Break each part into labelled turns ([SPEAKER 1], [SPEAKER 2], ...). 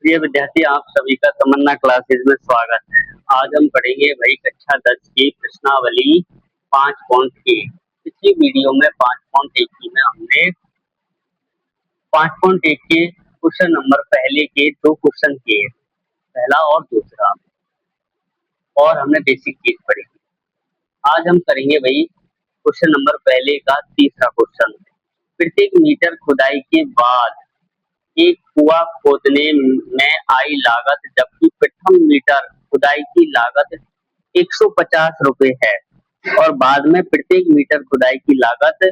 [SPEAKER 1] प्रिय विद्यार्थी, आप सभी का तमन्ना क्लासेज में स्वागत है। आज हम पढ़ेंगे भाई कक्षा 10 की प्रश्नावली 5.1। पिछली वीडियो में 5.1 की में हमने 5.1 के क्वेश्चन नंबर पहले के दो क्वेश्चन किए, पहला और दूसरा, और हमने बेसिक चीज पढ़ी। आज हम करेंगे भाई क्वेश्चन नंबर पहले का तीसरा क्वेश्चन। प्रत्येक मीटर खुदाई के बाद एक कुआं खोदने में आई लागत, जबकि प्रथम मीटर खुदाई की लागत 150 रुपए है और बाद में प्रत्येक मीटर खुदाई की लागत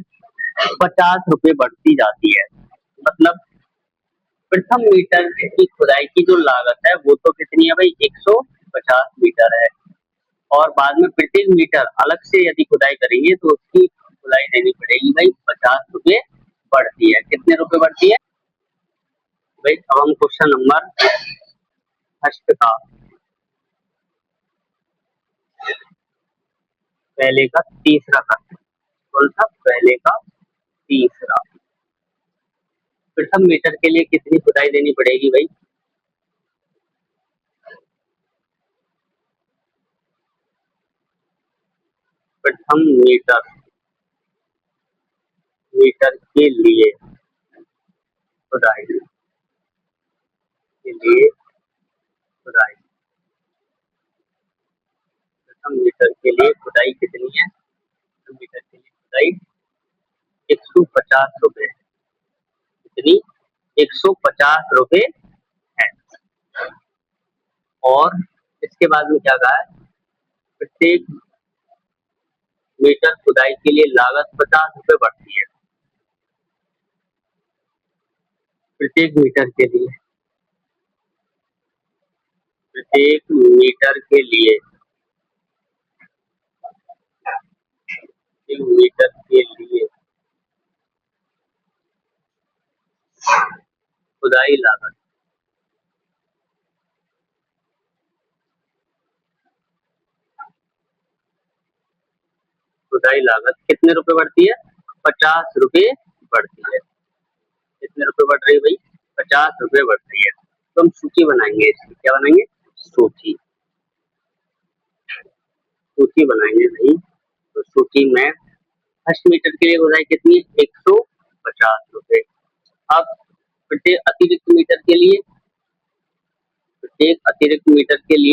[SPEAKER 1] 50 रुपए बढ़ती जाती है। मतलब प्रथम मीटर की खुदाई की जो लागत है वो तो कितनी है भाई, 150 मीटर है, और बाद में प्रत्येक मीटर अलग से यदि खुदाई करेंगे तो उसकी खुदाई देनी पड़ेगी भाई 50 रुपए बढ़ती है। कितने रुपए बढ़ती है भाई? अब हम क्वेश्चन नंबर फर्स्ट का पहले का तीसरा करते हैं। कौन सा? पहले का तीसरा। प्रथम मीटर के लिए कितनी खुदाई देनी पड़ेगी भाई? प्रथम मीटर मीटर के लिए खुदाई के लिए खुदाई प्रथम मीटर के लिए खुदाई कितनी है? प्रथम मीटर के लिए खुदाई 150 रुपए। कितनी? 150 रुपए है। और इसके बाद में क्या कहा है? प्रत्येक मीटर खुदाई के लिए लागत 50 रुपए बढ़ती है। प्रत्येक मीटर के लिए प्रत्येक मीटर के लिए प्रत्येक मीटर के लिए खुदाई लागत कितने रुपए बढ़ती है? 50 रुपए बढ़ती है। कितने रुपए बढ़ रही है भाई? 50 रुपए बढ़ रही है। तो हम सूची बनाएंगे इसकी। क्या बनाएंगे? सूची सूची बनाएंगे भाई। तो सूची में फर्स्ट मीटर के लिए खुदाई कितनी है? 150 रुपए। अब प्रत्येक अतिरिक्त मीटर के लिए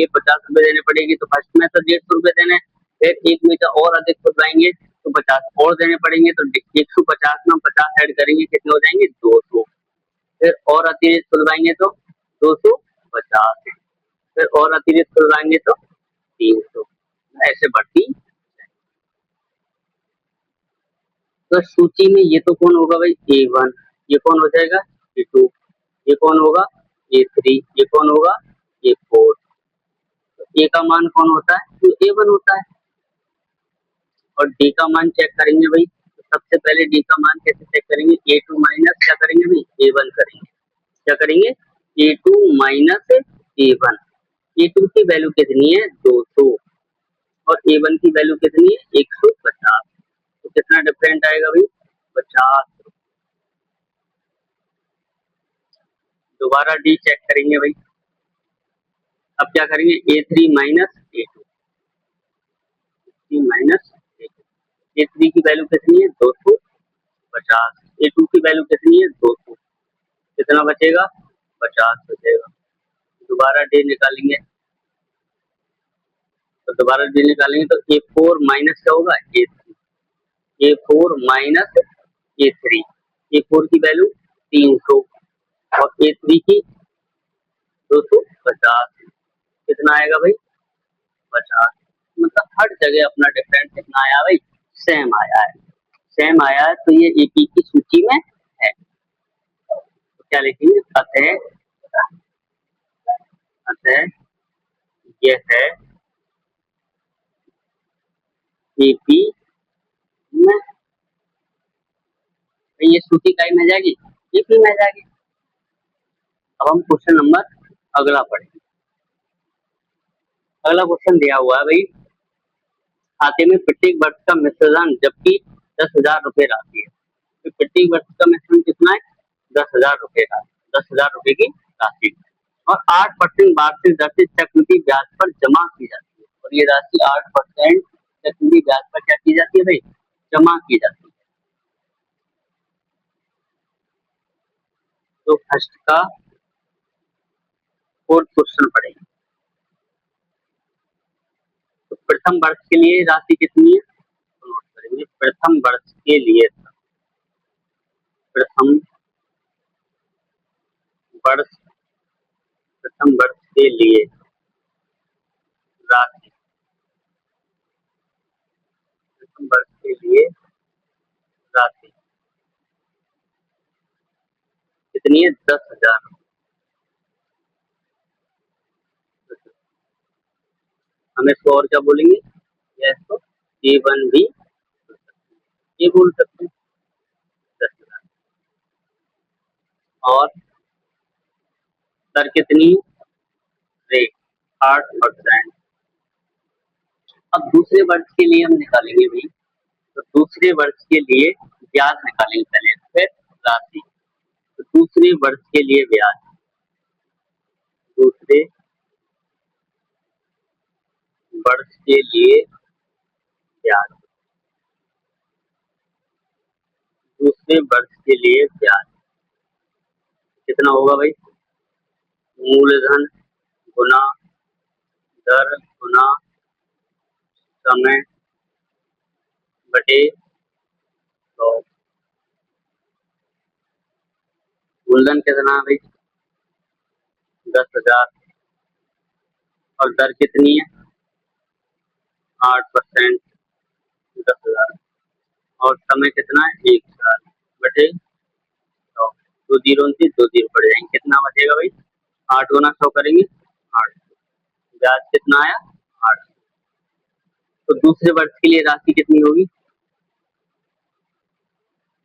[SPEAKER 1] 50 रुपए देने पड़ेगी। तो फर्स्ट में तो 150 रुपए देने, फिर 1 मीटर और अधिक खुदवाएंगे तो 50 और देने पड़ेंगे। तो 150 में हम 50 ऐड करेंगे, कितने हो जाएंगे? 200। फिर और अतिरिक्त खुदवाएंगे तो 250, फिर और अतिरिक्त खुदवाएंगे तो 300, ऐसे बढ़ती। तो सूची में ये तो कौन होगा भाई? A1। ये कौन हो जाएगा? A2। ये कौन होगा? A3। ये कौन होगा? A4। तो A का मान कौन होता है? तो A1 होता है। और D का मान चेक करेंगे भाई। तो सबसे पहले D का मान कैसे चेक करेंगे? A2 माइनस क्या करेंगे भाई? A1 करेंगे। क्या करेंगे? A2 minus A1। A2 की वैल्यू कितनी है? 200। और A1 की वैल्यू कितनी है? 150। तो कितना डिफरेंट आएगा भाई? 50। दोबारा D चेक करेंगे भाई। अब क्या करेंगे? A3 minus A2। Minus A3 की वैल्यू कितनी है? 250। A2 की वैल्यू कितनी है? 200। कितना बचेगा? 50 बचेगा। दोबारा D निकालेंगे। तो दोबारा D निकालेंगे तो A4 माइनस क्या होगा? A3। A4 minus A3। A4 की वैल्यू 300 और A3 की 250। कितना आएगा भाई? 50। मतलब हर जगह अपना डिफरेंस कितना आया भाई? सेम आया है। सेम आया है तो ये एपी की सूची में है। तो क्या लिखेंगे? अतः यह है एपी में। तो ये सूची का में जाएगी, एपी में जाएगी। अब हम क्वेश्चन नंबर अगला पढ़ेंगे। अगला क्वेश्चन दिया हुआ है भाई, खाते में प्रत्येक वर्ष का मिश्रण जबकि 10,000 रुपए राशि है। तो प्रत्येक वर्ष का मिश्रण कितना है? 10,000 रुपए का, 10,000 रुपए की राशि। और 8% वार्षिक दर से चक्रवृद्धि ब्याज पर जमा की जाती है। और ये राशि 8% चक्रवृद्धि ब्याज पर क्या की जाती है भाई? जमा की जाती है। तो फर्स्ट का फोर्थ क्वेश्चन पढ़ेंगे। तो प्रथम वर्ष के लिए राशि कितनी है? तो नोट करेंगे। प्रथम वर्ष के लिए, प्रथम वर्ष प्रथम वर्ष के लिए राशि, प्रथम वर्ष के लिए राशि कितनी है? 10,000। हम इसको और क्या बोलेंगे? या इसको A1 भी ये बोल सकते हैं, 10,000। और दर कितनी? रेट 8%। अब दूसरे वर्ष के लिए हम निकालेंगे भाई। तो दूसरे वर्ष के लिए ब्याज निकालेंगे पहले, फिर राशि। तो दूसरे वर्ष के लिए ब्याज, दूसरे वर्ष के लिए ब्याज, दूसरे वर्ष के लिए ब्याज कितना होगा भाई? मूलधन गुना दर गुना समय बटे 100। मूलधन कितना है भाई? 10,000। और दर कितनी है? 8%, 10,000। और समय कितना है? 1 साल बटे 100। दो जीरो से दो जीरो पड़ जाएंगे, कितना बचेगा भाई? 8 गुना 100 करेंगे 800। ब्याज कितना आया? 800। तो दूसरे वर्ष के लिए राशि कितनी होगी?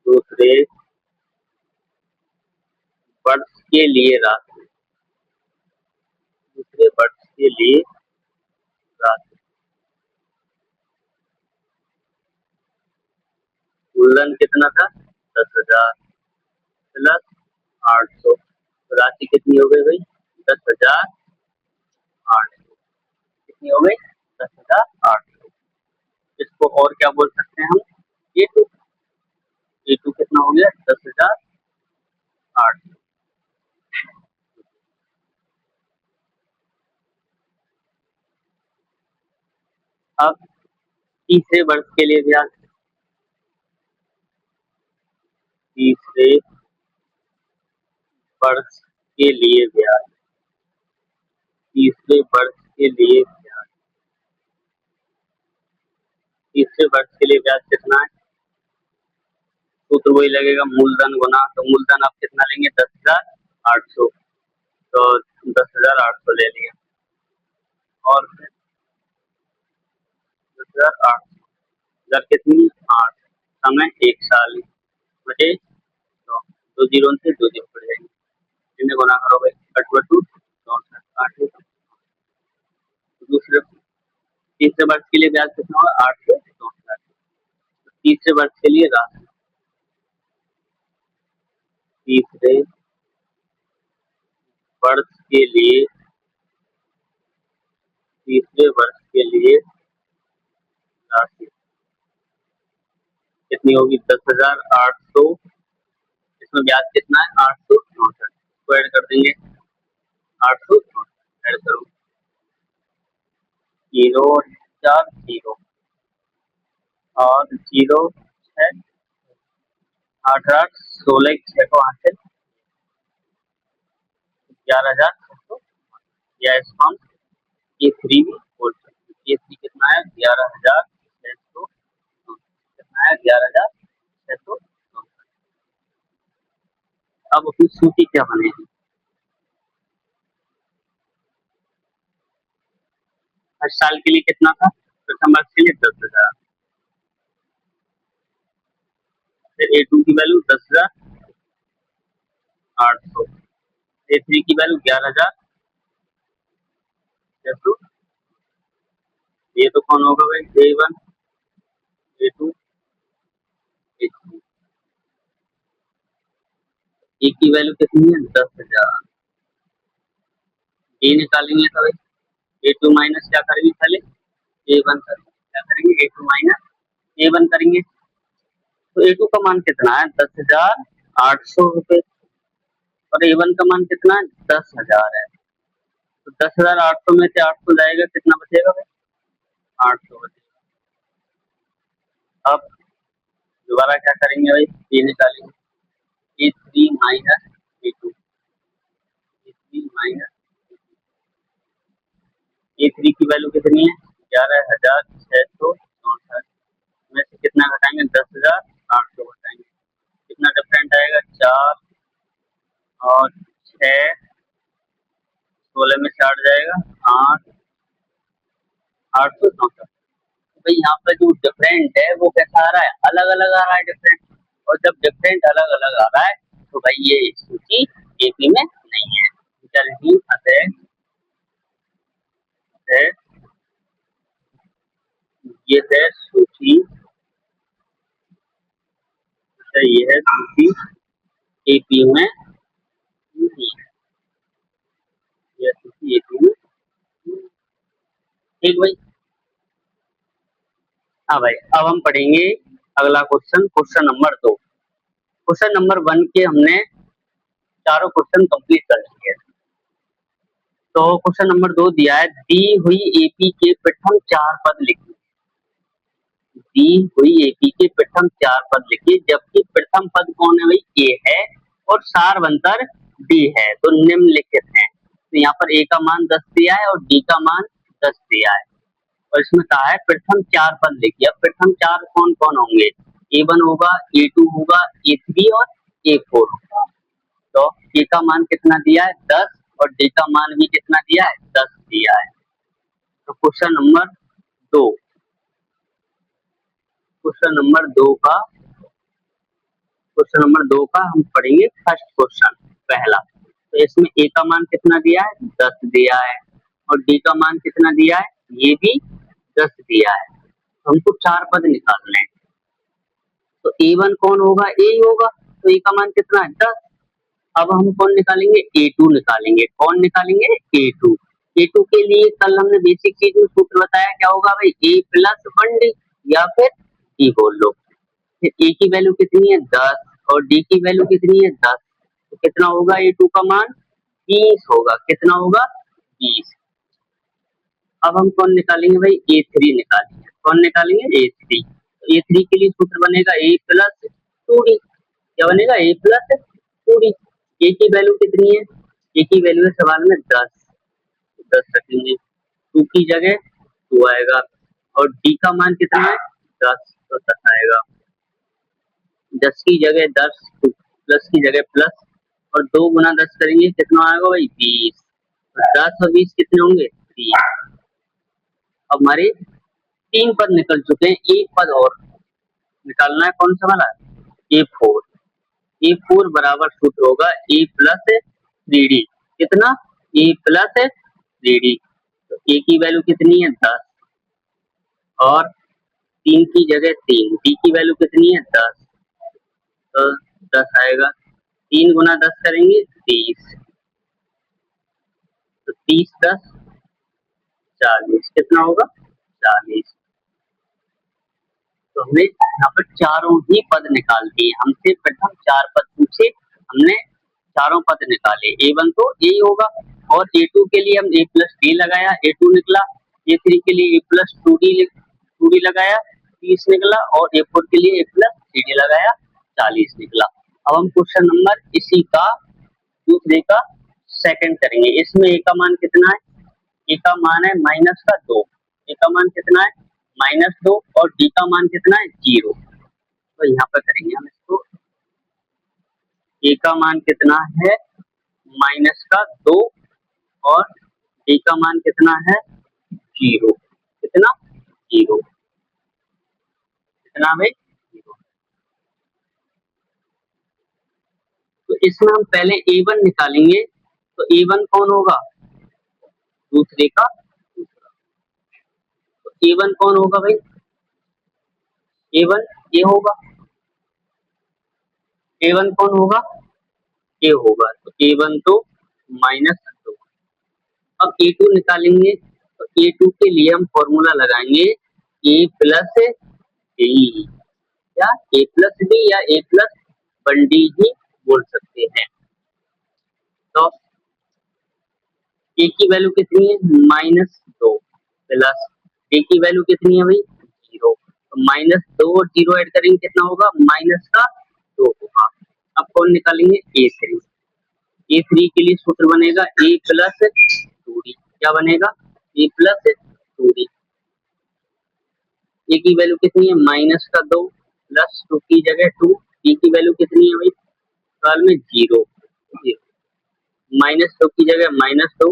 [SPEAKER 1] दूसरे वर्ष के लिए राशि, दूसरे वर्ष के लिए राशि, मूलधन कितना था? 10,000 प्लस 800। तो राशि कितनी हो गई भाई? 10,800। कितनी हो गई? 10,800। इसको और क्या बोल सकते हैं हम? ये टू, ये टू कितना हो गया? 10,800। अब तीसरे वर्ष के लिए ब्याज, तीसरे वर्ष के लिए ब्याज, तीसरे वर्ष के लिए ब्याज, तीसरे वर्ष के लिए ब्याज कितना है? सूत्र वही लगेगा, मूलधन गुना, तो मूलधन आप कितना लेंगे? 10,800। तो 10,800 ले लिया। और फिर 10,800, दर कितनी? 8, समय 1 साल बटे 100। दो जीरो से दो जीरो पड़ जाएंगे, इन्हें गुना करो भाई, कट बटू 64। 8 दूसरे तीसरे वर्ष के लिए ब्याज कितना होगा? 864। तीसरे वर्ष के लिए राशि, तीसरे वर्ष के लिए, तीसरे वर्ष के लिए राशि कितनी होगी? 10,800। इसमें ब्याज कितना है? 864 को ऐड कर देंगे। 864 ऐड करो, 0 4 0 और 0 6 8 8 16 6 को 8 से 11,600। या इसको हम A3 भी बोल सकते हैं। A3 कितना है? 11,600। कितना है? 11,600। अब अपनी सूची क्या बनेगी? हर साल के लिए कितना था? प्रथम वर्ष के लिए 10,000। फिर A2 की वैल्यू 10,800। A3 की वैल्यू 11,600। ये तो कौन होगा भाई? A1, A2, A3। ए की वैल्यू कितनी है? 10,000। ए निकालेंगे तो भाई A2 माइनस क्या करेंगे पहले A1 करेंगे, क्या करेंगे A2 माइनस A1 करेंगे। तो A2 का मान कितना है 10,800 रुपये और A1 का मान कितना है 10,000 है। तो 10,800 में से 800 जाएगा कितना बचेगा भाई 800 बचेगा। अब दोबारा क्या करेंगे भाई ये निकालेंगे A3 minus A2, A3 minus A3 की वैल्यू कितनी है 11,664 में से कितना घटाएंगे 10,800 घटाएंगे कितना डिफरेंट आएगा 4 और 6 16 में से 8 जाएगा 8 864। भाई यहाँ पे जो डिफरेंट है वो कैसा आ रहा है अलग अलग आ रहा है डिफरेंट। और जब डिफरेंट अलग अलग आ रहा है तो भाई ये सूची एपी में नहीं है। चलिए है ये है सूची, ये है सूची एपी में नहीं है, ये सूची एपी में नहीं है। ठीक भाई। हाँ भाई अब हम पढ़ेंगे अगला question, question number 2। Question number 1 के हमने चारों क्वेश्चन कंप्लीट कर लिए। तो क्वेश्चन नंबर 2 दिया है दी हुई एपी के प्रथम 4 पद लिखिए। दी हुई एपी के प्रथम 4 पद लिखिए जबकि प्रथम पद कौन है भाई ए है और सारवंतर डी है तो निम्नलिखित है। तो यहाँ पर ए का मान 10 दिया है और डी का मान 10 दिया है और इसमें कहा है प्रथम 4 पद लिखिए। अब प्रथम 4 कौन कौन होंगे A1 होगा A2 होगा A3 और A4 होगा। तो ए का मान कितना दिया है 10 और डी का मान भी कितना दिया है 10 दिया है। तो क्वेश्चन नंबर दो का हम पढ़ेंगे फर्स्ट क्वेश्चन पहला। तो इसमें ए का मान कितना दिया है 10 दिया है और डी का मान कितना दिया है ये भी 10 दिया है। तो हमको 4 पद निकालने हैं। तो A1 कौन होगा ए ही होगा तो ए का मान कितना है 10। अब हम कौन निकालेंगे A2 निकालेंगे। कौन निकालेंगे A2। A2 के लिए कल हमने बेसिक चीज में सूत्र बताया क्या होगा भाई A प्लस 1D या फिर D बोल लो। फिर A की वैल्यू कितनी है 10 और D की वैल्यू कितनी है 10। तो कितना होगा A2 का मान 20 होगा। कितना होगा 20। अब हम कौन निकालेंगे भाई A3 निकालेंगे। कौन निकालेंगे A3। तो A3 के लिए सूत्र बनेगा A प्लस 2D। क्या बनेगा A प्लस 2D। ए की वैल्यू कितनी है ए की वैल्यू है सवाल में 10। 10 रखेंगे 2 की जगह 2 आएगा और डी का मान कितना है 10 तो 10 आएगा। 10 की जगह 10 प्लस की जगह प्लस और 2 गुना 10 करेंगे कितना आएगा भाई 20। 10 और 20 कितने होंगे 30। अब हमारे 3 पद निकल चुके हैं एक पद और निकालना है कौन सा वाला A4। A4 बराबर सूत्र होगा A प्लस 3D। कितना A प्लस 3D। तो A की वैल्यू कितनी है 10 और 3 की जगह 3 D की वैल्यू कितनी है 10 तो 10 आएगा। 3 गुना 10 करेंगे 30 तो 30 10 40 कितना होगा 40। तो हमने यहाँ पर चारों ही पद निकाल दिए। हमसे प्रथम 4 पद पूछे हमने चारों पद निकाले। A1 तो A ही होगा और A2 के लिए हम A प्लस D लगाया A2 निकला। A3 के लिए A प्लस 2D लगाया 30 निकला और A4 के लिए A प्लस 3D लगाया 40 निकला। अब हम क्वेश्चन नंबर इसी का दूसरे का सेकंड करेंगे। इसमें A का मान कितना है ए का मान है -2। ए का मान कितना है -2 और डी का मान कितना है 0। तो यहाँ पर करेंगे हम इसको ए का मान कितना है -2 और डी का मान कितना है 0। कितना 0 कितना भाई 0। तो इसमें हम पहले A1 निकालेंगे। तो A1 कौन होगा दूसरे का दूसरा। तो A1 कौन होगा भाई A1 ये होगा। A1 कौन होगा ए होगा। तो A1 तो -2 अब A2 निकालेंगे तो A2 के लिए हम फॉर्मूला लगाएंगे A प्लस डी, या A प्लस डी या A प्लस 1D ही बोल सकते हैं। तो A की वैल्यू कितनी है -2 प्लस A की वैल्यू कितनी है भाई 0, तो -2 और 0 ऐड करेंगे कितना होगा -2 होगा। अब कौन निकालेंगे A3, A3 के लिए सूत्र बनेगा A प्लस 2D, क्या बनेगा A प्लस 2D। A की वैल्यू कितनी है -2 प्लस 2 की जगह 2, D की वैल्यू कितनी है भाई सवाल में 0, -2 की जगह -2,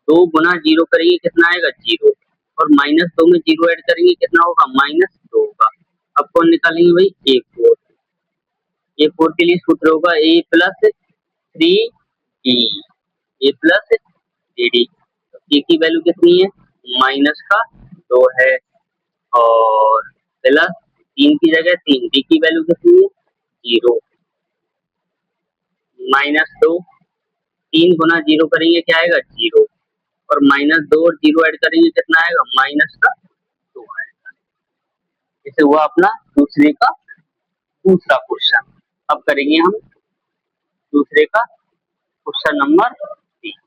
[SPEAKER 1] 2 गुना 0 करेंगे कितना आएगा 0, और -2 में 0 ऐड करेंगे कितना होगा -2 होगा। अब कौन निकालेंगे भाई A4, A4 के लिए सूत्र होगा A plus 3D, A plus 3D। A की वैल्यू कितनी है -2 है, और प्लस 3 की जगह 3, D की वैल्यू कितनी है 0, -2, 3 गुना 0 करेंगे क्या आएगा 0, और -2 और 0 ऐड करेंगे कितना आएगा -2 आएगा। इसे हुआ अपना दूसरे का दूसरा क्वेश्चन। अब करेंगे हम दूसरे का क्वेश्चन नंबर 3।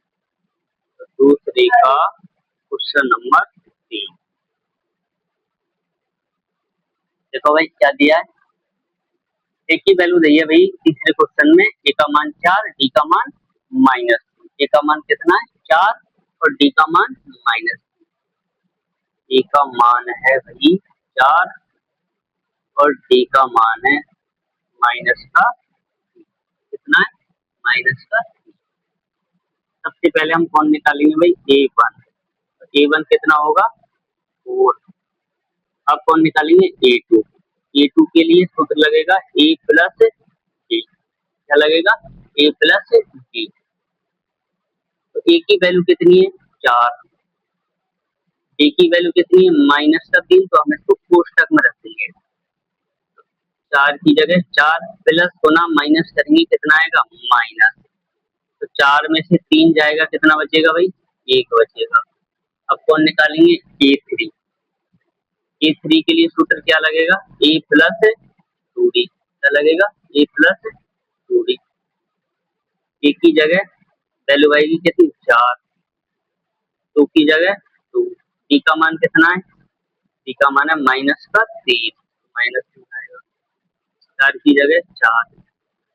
[SPEAKER 1] दूसरे का क्वेश्चन नंबर 3, देखो भाई क्या दिया है। ए की वैल्यू दी है भाई तीसरे क्वेश्चन में, ए का मान 4, डी का मान -, ए का मान कितना है 4 और डी का मान -, ए का मान है भाई 4 और डी का मान है माइनस का कितना है -3। सबसे पहले हम कौन निकालेंगे भाई A1, A1 कितना होगा 4। अब कौन निकालेंगे A2, A2 के लिए सूत्र लगेगा A प्लस डी, क्या लगेगा A प्लस डी। तो A की वैल्यू कितनी है 4, A की वैल्यू कितनी है -3, तो हम इसको कोष्टक में रख देंगे। 4 की जगह 4 प्लस गुना माइनस करेंगे कितना आएगा माइनस, तो 4 में से 3 जाएगा कितना बचेगा भाई 1 बचेगा। अब कौन निकालेंगे A3, A3 के लिए सूत्र क्या लगेगा A प्लस 2D, क्या लगेगा A प्लस 2D। A की जगह वैल्यू आएगी कितनी 4, 2 की जगह 2, D का मान कितना है D का मान है -3, -3 आएगा। 4 की जगह 4।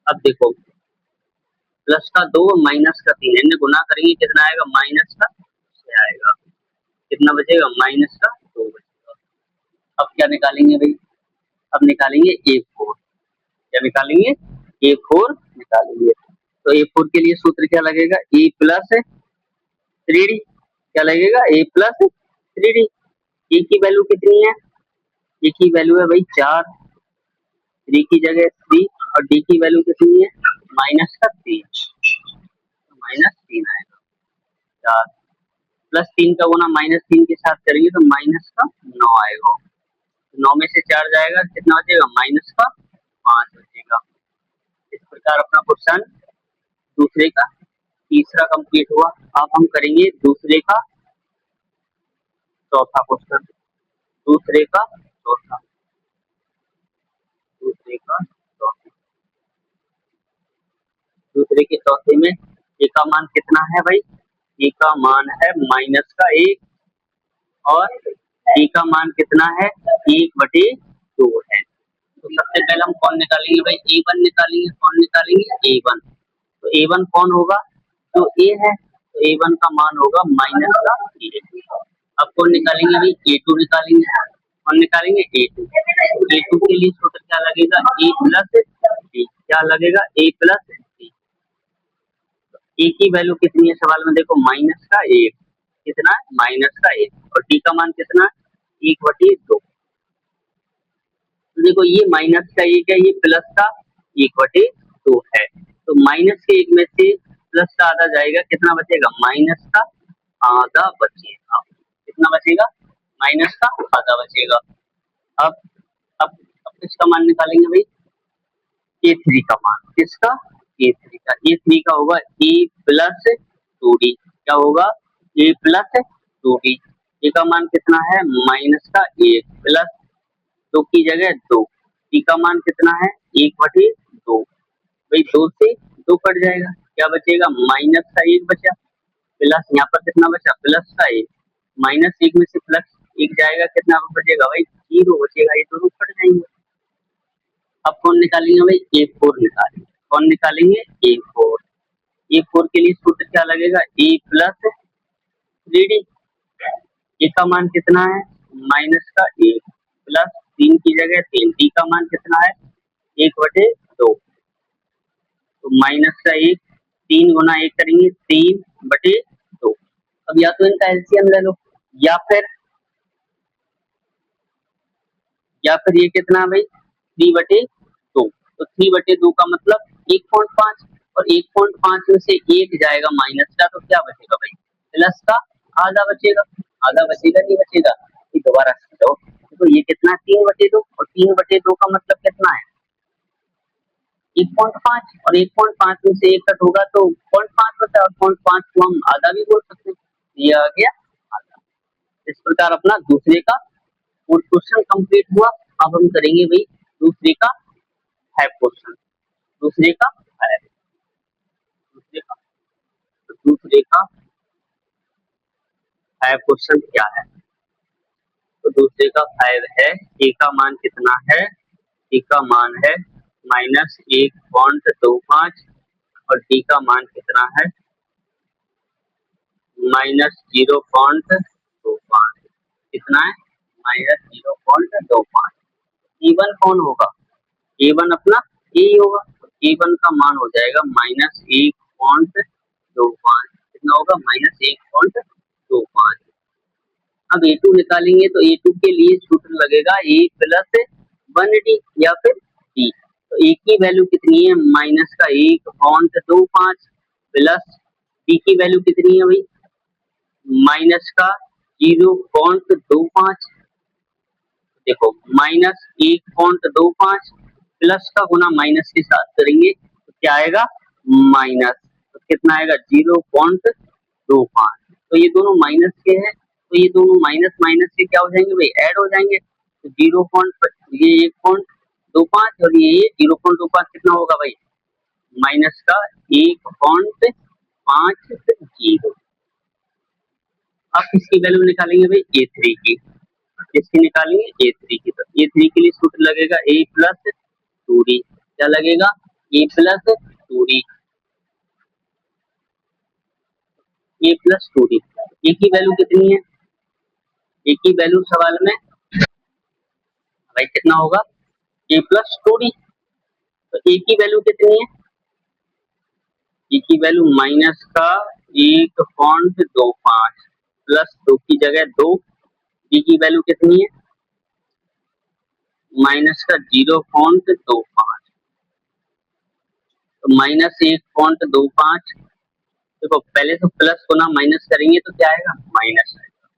[SPEAKER 1] अब देखो प्लस का 2 माइनस का 3, इन्हें गुना करेंगे कितना आएगा -6 आएगा, कितना बचेगा -2 बचेगा। अब क्या निकालेंगे भाई, अब निकालेंगे A4, क्या निकालेंगे A4 निकालेंगे। तो A4 के लिए सूत्र क्या लगेगा A प्लस 3D, क्या लगेगा A प्लस 3D। A की वैल्यू कितनी है, A की वैल्यू है भाई 4, 3 की जगह 3, और D की वैल्यू कितनी है -3, -3 आएगा। 4 प्लस 3 का गुना -3 के साथ करेंगे तो -9 आएगा, 9 में से 4 जाएगा कितना बचेगा -5 बचेगा। इस प्रकार अपना क्वेश्चन दूसरे का तीसरा कंप्लीट हुआ। अब हम करेंगे दूसरे का चौथा क्वेश्चन, दूसरे का चौथा, दूसरे का चौथा, दूसरे के चौथे में ए का मान कितना है भाई, ए का मान है -1, और डी का मान कितना है 1/2 है। तो सबसे पहले हम कौन निकालेंगे भाई A1 निकालेंगे, कौन निकालेंगे A1। तो A1 कौन होगा जो A है, तो A1 का मान होगा -1। अब कौन निकालेंगे भाई A2 निकालेंगे, कौन निकालेंगे A2। A2 के लिए सूत्र क्या लगेगा A प्लस डी, क्या लगेगा A प्लस डी। ए की वैल्यू कितनी है सवाल में देखो -1, कितना -1, और डी का मान कितना 1/2। तो देखो ये माइनस का 1 है, ये प्लस का 1/2 है, तो माइनस के 1 में से प्लस का आधा जाएगा, कितना बचेगा माइनस का आधा बचेगा, कितना बचेगा माइनस का आधा बचेगा। अब अब अब किसका मान निकालेंगे भाई A3 का मान, किसका A3 का, A3 का होगा A प्लस 2D, क्या होगा ए प्लस 2b, ए का मान कितना है माइनस का 1 प्लस 2 की जगह 2, टी का मान कितना है 1/2, भाई 2 से 2 कट जाएगा, क्या बचेगा माइनस का 1 बचा, प्लस यहाँ पर कितना बचा प्लस का 1, माइनस 1 में से प्लस 1 जाएगा, कितना बचेगा भाई 0 बचेगा, ये दोनों कट जाएंगे। अब कौन निकालेंगे भाई A4 निकालेंगे, कौन निकालेंगे A4, A4 के लिए सूत्र क्या लगेगा ए प्लस 3D, ए का मान कितना है माइनस का 1 प्लस 3 की जगह 3, डी का मान कितना है 1/2, तो माइनस का 1, 3 गुना 1 करेंगे 3/2। अब या तो इनका एलसीएम ले लो या फिर ये कितना भाई 3/2, तो 3/2 का मतलब 1.5, और 1.5 में से 1 जाएगा माइनस का, तो क्या बचेगा भाई प्लस का आधा बचेगा, आधा बचेगा नहीं बचेगा, ये दोबारा समझो, तो ये कितना 3/2, और 3/2 का मतलब कितना है 1.5, और 1.5 में से 1 कट होगा तो 0.5 होता है, और 0.5 को हम आधा भी बोल सकते हैं, ये आ गया आधा। इस प्रकार अपना दूसरे का क्वेश्चन कंप्लीट हुआ। अब हम करेंगे भाई दूसरे का है क्वेश्चन, दूसरे का है, दूसरे का तो दूसरे का है क्वेश्चन क्या है, तो दूसरे का 5 है, ए का मान कितना है, ए का मान है -1.25, और डी का मान कितना है -0.25, कितना है -0.25। E1 कौन होगा, A1 अपना ए होगा, तो A1 का मान हो जाएगा -1.25, कितना होगा -1.25। अब A2 निकालेंगे तो A2 के लिए सूत्र लगेगा A प्लस 1D या फिर D, तो A की वैल्यू कितनी है माइनस का 1.25 प्लस D की वैल्यू कितनी है भाई माइनस का 0.25, देखो -1.25 प्लस का गुना माइनस के साथ करेंगे तो क्या आएगा माइनस, तो कितना आएगा 0.25, तो ये दोनों माइनस के हैं, तो ये दोनों माइनस माइनस के क्या हो जाएंगे भाई ऐड हो जाएंगे, तो ये 1.25 और ये 0.25 कितना होगा भाई माइनस का 1.50। अब किसकी वैल्यू निकालेंगे भाई A3 की, किसकी निकालेंगे A3 की, तो A3 के लिए सूत्र लगेगा A प्लस 2D, क्या लगेगा A plus 2D, A plus 2D, A की वैल्यू कितनी है, A की वैल्यू सवाल में भाई कितना होगा A प्लस 2D, तो A की वैल्यू कितनी है, A की वैल्यू माइनस का 1.25 प्लस 2 की जगह 2, D की वैल्यू कितनी है माइनस का 0.25, तो -1.25, देखो पहले तो प्लस को ना माइनस करेंगे तो क्या आएगा माइनस आएगा,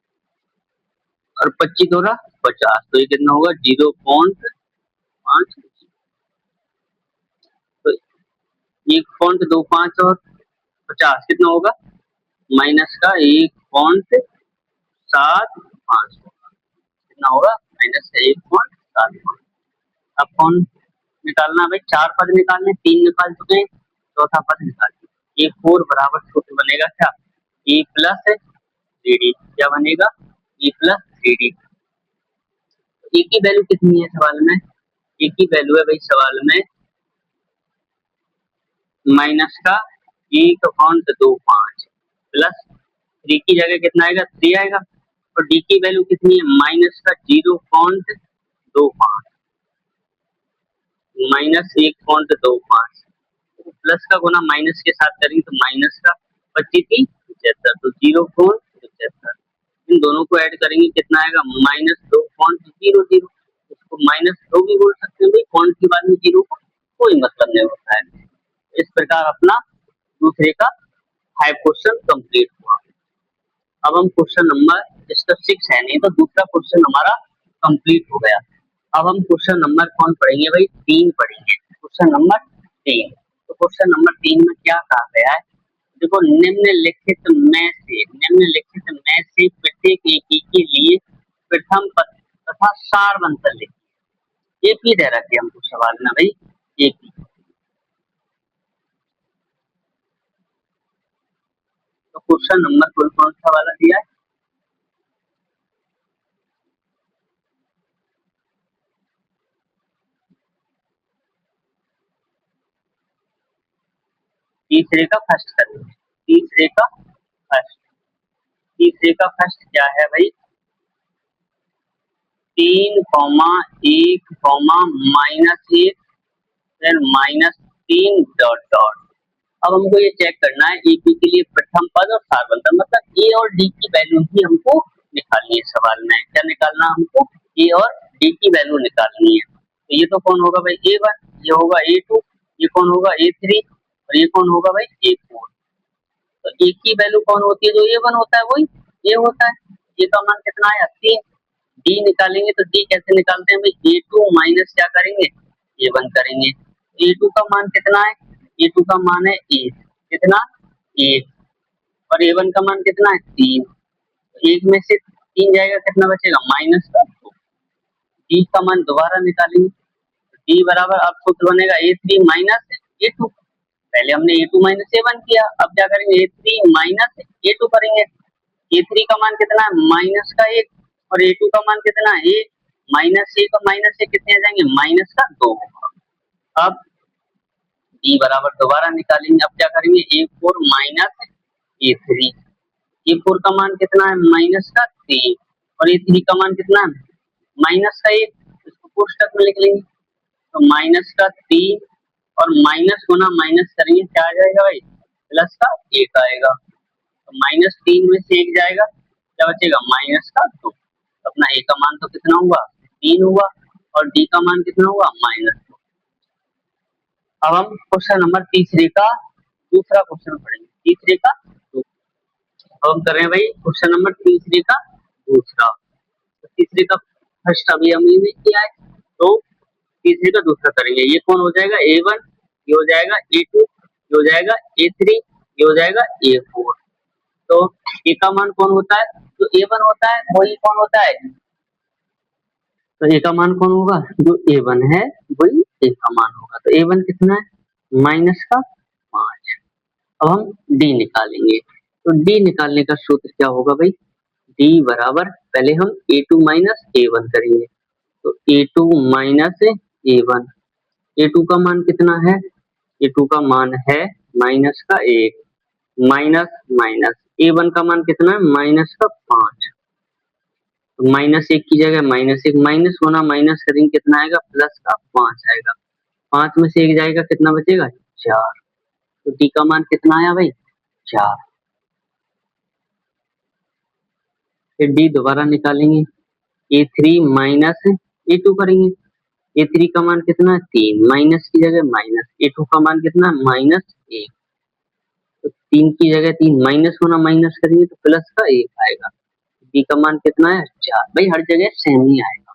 [SPEAKER 1] और 25 होगा 50, तो ये कितना होगा 0.5, तो 1.25 और 50 कितना होगा माइनस का 1.75 होगा, कितना होगा माइनस का 1.75। अब कौन निकालना भाई, 4 पद निकालने, 3 निकाल चुके हैं, चौथा पद निकालिए। A4 बराबर सूत्र बनेगा क्या A प्लस 3D, क्या बनेगा A प्लस 3D। A की वैल्यू कितनी है सवाल में, A की वैल्यू है भाई सवाल में माइनस का 1.25 प्लस 3 की जगह कितना आएगा 3 आएगा, और D की वैल्यू कितनी है माइनस का 0.25 -1.25, प्लस का गुना माइनस के साथ करेंगे तो माइनस का 25 तो 0.75, इन दोनों को ऐड करेंगे कितना आएगा -2.00, इसको -2 भी बोल सकते हैं भाई, पॉइंट के बाद में 0 का कोई मतलब नहीं होता है। इस प्रकार अपना दूसरे का हाई क्वेश्चन कंप्लीट हुआ। अब हम क्वेश्चन नंबर इसका 6 है, नहीं तो दूसरा क्वेश्चन हमारा कंप्लीट हो गया। अब हम क्वेश्चन नंबर कौन पढ़ेंगे भाई 3 पढ़ेंगे, क्वेश्चन नंबर 3। तो क्वेश्चन नंबर 3 में क्या कहा गया है, देखो निम्नलिखित में से निम्नलिखित में से प्रत्येक एपी के लिए प्रथम पद तथा सार बनकर लिखिए। एपी दे रखे हमको सवाल में भाई, एपी। तो क्वेश्चन नंबर कौन सा वाला दिया है? तीसरे का फर्स्ट करेंगे। तीसरे का फर्स्ट, तीसरे का फर्स्ट क्या है भाई? 3,1,-1 फिर -3 डॉट डॉट। अब हमको ये चेक करना है एपी के लिए प्रथम पद और सार बनता, मतलब ए और डी की वैल्यू ही हमको निकालनी है। सवाल में क्या निकालना हमको? ए और डी की वैल्यू निकालनी है। तो ये तो कौन होगा भाई? A1, ये होगा A2, ये कौन होगा? A3 और ये कौन होगा भाई? A4। तो ए की वैल्यू कौन होती है? जो A1 होता है वही ए होता है। ए का मान कितना आया? 3। डी निकालेंगे तो डी कैसे निकालते हैं भाई? A2 माइनस क्या करेंगे? A1 करेंगे। A2 का मान कितना है? A2 का मान है 8। कितना? 8। और A1 का मान कितना है? 3। एक में से 3 जाएगा, कितना बचेगा? -2। डी का मान दोबारा निकालेंगे। डी बराबर, अब सूत्र बनेगा A3 माइनस A2। पहले हमने A2 माइनस A1 किया, अब क्या करेंगे? A3 माइनस A2 करेंगे। A3 का मान कितना है? -1 और A2 का मान कितना है? -1 और -1 कितने आ जाएंगे? -2 होगा। अब डी बराबर दोबारा निकालेंगे। अब क्या करेंगे? A4 minus A3। A4 का मान कितना है? -3 और A3 का मान कितना है? -1। इसको कोष्टक में लिख लेंगे। तो -3 और माइनस गुना माइनस करेंगे, क्या आ जाएगा भाई? प्लस का 1 आएगा। तो -3 में से 1 जाएगा, क्या बचेगा? -2। अपना ए का मान तो कितना हुआ? 3 हुआ और डी का मान कितना हुआ? -2। अब हम क्वेश्चन नंबर तीसरे का दूसरा क्वेश्चन पढ़ेंगे। तीसरे का अब हम कर रहे हैं भाई क्वेश्चन नंबर तीसरे का दूसरा। तो तीसरे का फर्स्ट अभी हमने नहीं किया है, तो तीसरे का दूसरा करेंगे। ये कौन हो जाएगा? A1, ये हो जाएगा A2, ये हो जाएगा A3, ये हो जाएगा A4। तो ए का मान कौन होता है? जो A1 होता है वही कौन होता है? तो ए का मान कौन होगा? जो A1 है वही ए का मान होगा। तो A1 कितना है? -5। अब हम डी निकालेंगे। तो डी निकालने का सूत्र क्या होगा भाई? डी बराबर, पहले हम A2 माइनस A1 करेंगे। तो A2 माइनस A1। A2 का मान कितना है? A2 का मान है -1, माइनस माइनस A1 का मान कितना है? -5। तो -1 की जगह -1 माइनस होना, माइनस करेंगे कितना आएगा? प्लस का 5 आएगा। 5 में से 1 जाएगा, कितना बचेगा? 4। तो डी का मान कितना आया भाई? 4। फिर डी दोबारा निकालेंगे। A3 माइनस A2 करेंगे। A3 का मान कितना है? 3, माइनस की जगह माइनस। A2 का मान कितना है? -1। तो 3 की जगह 3 माइनस होना, माइनस करेंगे तो प्लस का 1 आएगा। डी का मान कितना है? 4। भाई हर जगह सेम ही आएगा।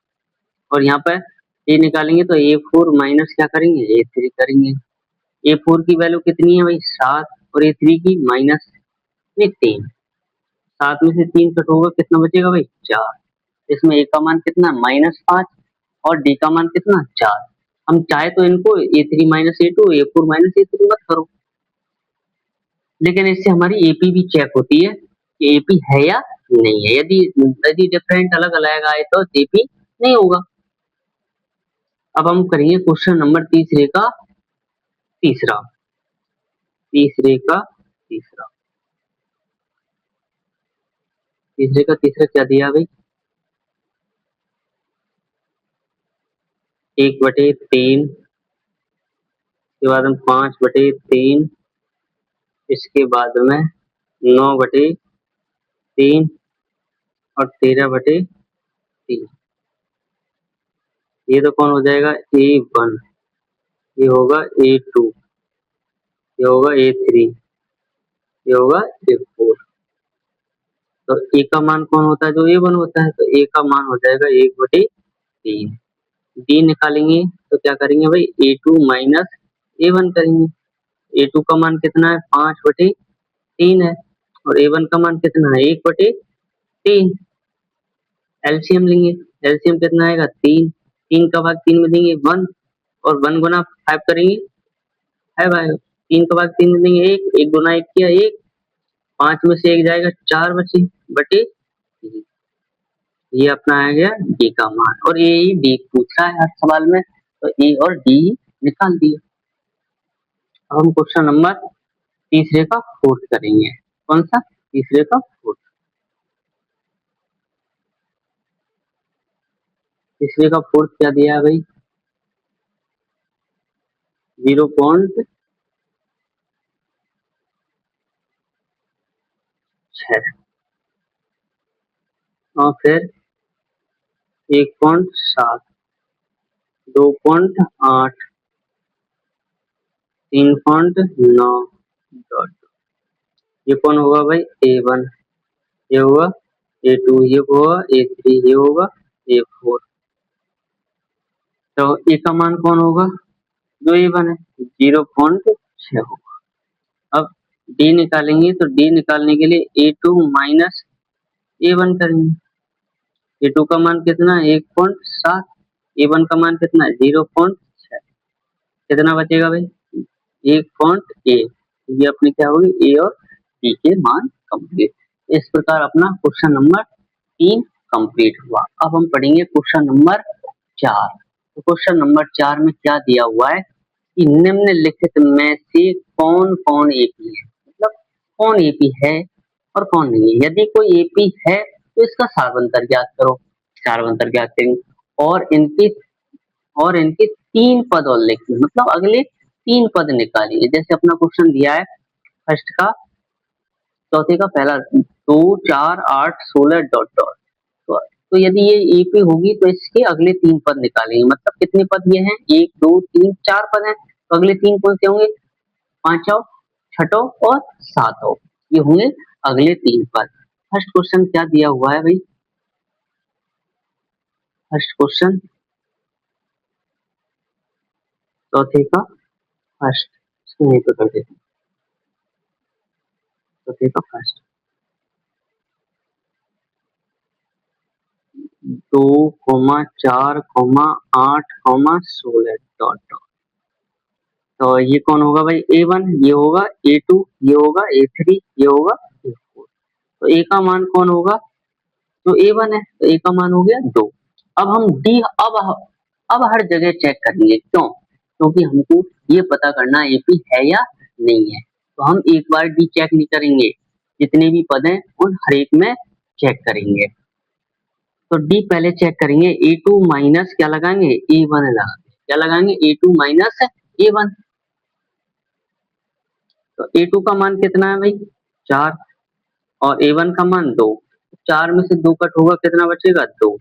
[SPEAKER 1] और यहाँ पर ए निकालेंगे तो A4 माइनस क्या करेंगे? A3 करेंगे। A4 की वैल्यू कितनी है भाई? 7 और A3 की -3। 7 में से 3 कट होगा, कितना बचेगा भाई? 4। इसमें ए का मान कितना? -5 और डी का मान कितना? 4। हम चाहे तो इनको A3 minus A2, A4 minus A3 मत करो, लेकिन इससे हमारी एपी भी चेक होती है कि एपी है या नहीं है। यदि यदि डिफरेंट अलग अलग आए तो एपी नहीं होगा। अब हम करेंगे क्वेश्चन नंबर तीसरे का तीसरा। तीसरे का तीसरा, तीसरे का तीसरा क्या दिया भाई? 1/3 के बाद हम 5/3, इसके बाद में 9/3 और 13/3। ये तो कौन हो जाएगा? A1, ये होगा A2, ये होगा A3, ये होगा A4। तो ए का मान कौन होता है? जो A1 होता है। तो ए का मान हो जाएगा 1/3। डी निकालेंगे तो क्या करेंगे भाई? A2 माइनस A1 करेंगे। A2 का मान कितना है? 5/3 है। और A1 का मान कितना है 1/3। एलसीएम लेंगे, एलसीएम कितना आएगा 3। 3 का भाग 3 में देंगे 1, और 1 गुना 5 करेंगे 5 आएगा। 3 का भाग 3 में देंगे 1, 1 गुना 1 किया 1, 5 में से 1 जाएगा 4 बचे बटे 3। ये अपना आ गया डी का मान, और ये ही डी पूछा है हर सवाल में, तो ए और डी निकाल दिया। अब हम क्वेश्चन नंबर तीसरे का फोर्थ करेंगे। कौन सा? तीसरे का फोर्थ। तीसरे का फोर्थ क्या दिया है भाई? 0.6 और फिर 1.7, 2.8, 3.9 डॉट। ये कौन होगा भाई? A1, ये होगा A2, ये होगा A3, ये होगा A4। तो ए का मान कौन होगा? जो A1 है 0.6 होगा। अब डी निकालेंगे, तो डी निकालने के लिए A2 माइनस A1 करेंगे। A2 का मान कितना है 1.7, A1 का मान कितना है 0.6। कितना बचेगा भाई? 1.8। ये अपनी क्या होगी? ए और बी के मान कंप्लीट। इस प्रकार अपना क्वेश्चन नंबर 3 कंप्लीट हुआ। अब हम पढ़ेंगे क्वेश्चन नंबर 4। तो क्वेश्चन नंबर 4 में क्या दिया हुआ है कि निम्नलिखित में से कौन कौन एपी है, मतलब कौन एपी है और कौन नहीं है। यदि कोई एपी है तो इसका सार्वंतर ज्ञात करो। सार्वंतर ज्ञात करेंगे, और इनके 3 पद और लिखिए, मतलब अगले 3 पद निकालिए। जैसे अपना क्वेश्चन दिया है फर्स्ट का, चौथे का पहला 2, 4, 8, 16 डॉट डॉट। तो यदि ये एपी होगी तो इसके अगले 3 पद निकालेंगे। मतलब कितने पद ये हैं? 1, 2, 3, 4 पद हैं। तो अगले 3 कौन से होंगे? पांचों, छठों और सातों, ये होंगे अगले 3 पद। फर्स्ट क्वेश्चन क्या दिया हुआ है भाई? फर्स्ट क्वेश्चन चौथे का फर्स्ट, इसको यहीं पे कर देते हैं। चौथे का फर्स्ट 2, 4, 8, 16 डॉट डॉट। तो ये कौन होगा भाई? A1, ये होगा A2, ये होगा A3, ये होगा A4। तो A का मान कौन होगा? तो A1 है, तो A का मान हो गया 2। अब हम D, अब हर जगह चेक करेंगे। क्यों? क्योंकि हमको ये पता करना AP है या नहीं है। तो हम एक बार D चेक नहीं करेंगे, जितने भी पद हैं उन हर एक में चेक करेंगे। तो डी पहले चेक करेंगे। A2 माइनस क्या लगाएंगे? A1 लगाएंगे। क्या लगाएंगे? A2 minus A1। तो A2 का मान कितना है भाई? 4, और A1 का मान 2। 4 में से 2 कट होगा, कितना बचेगा? 2।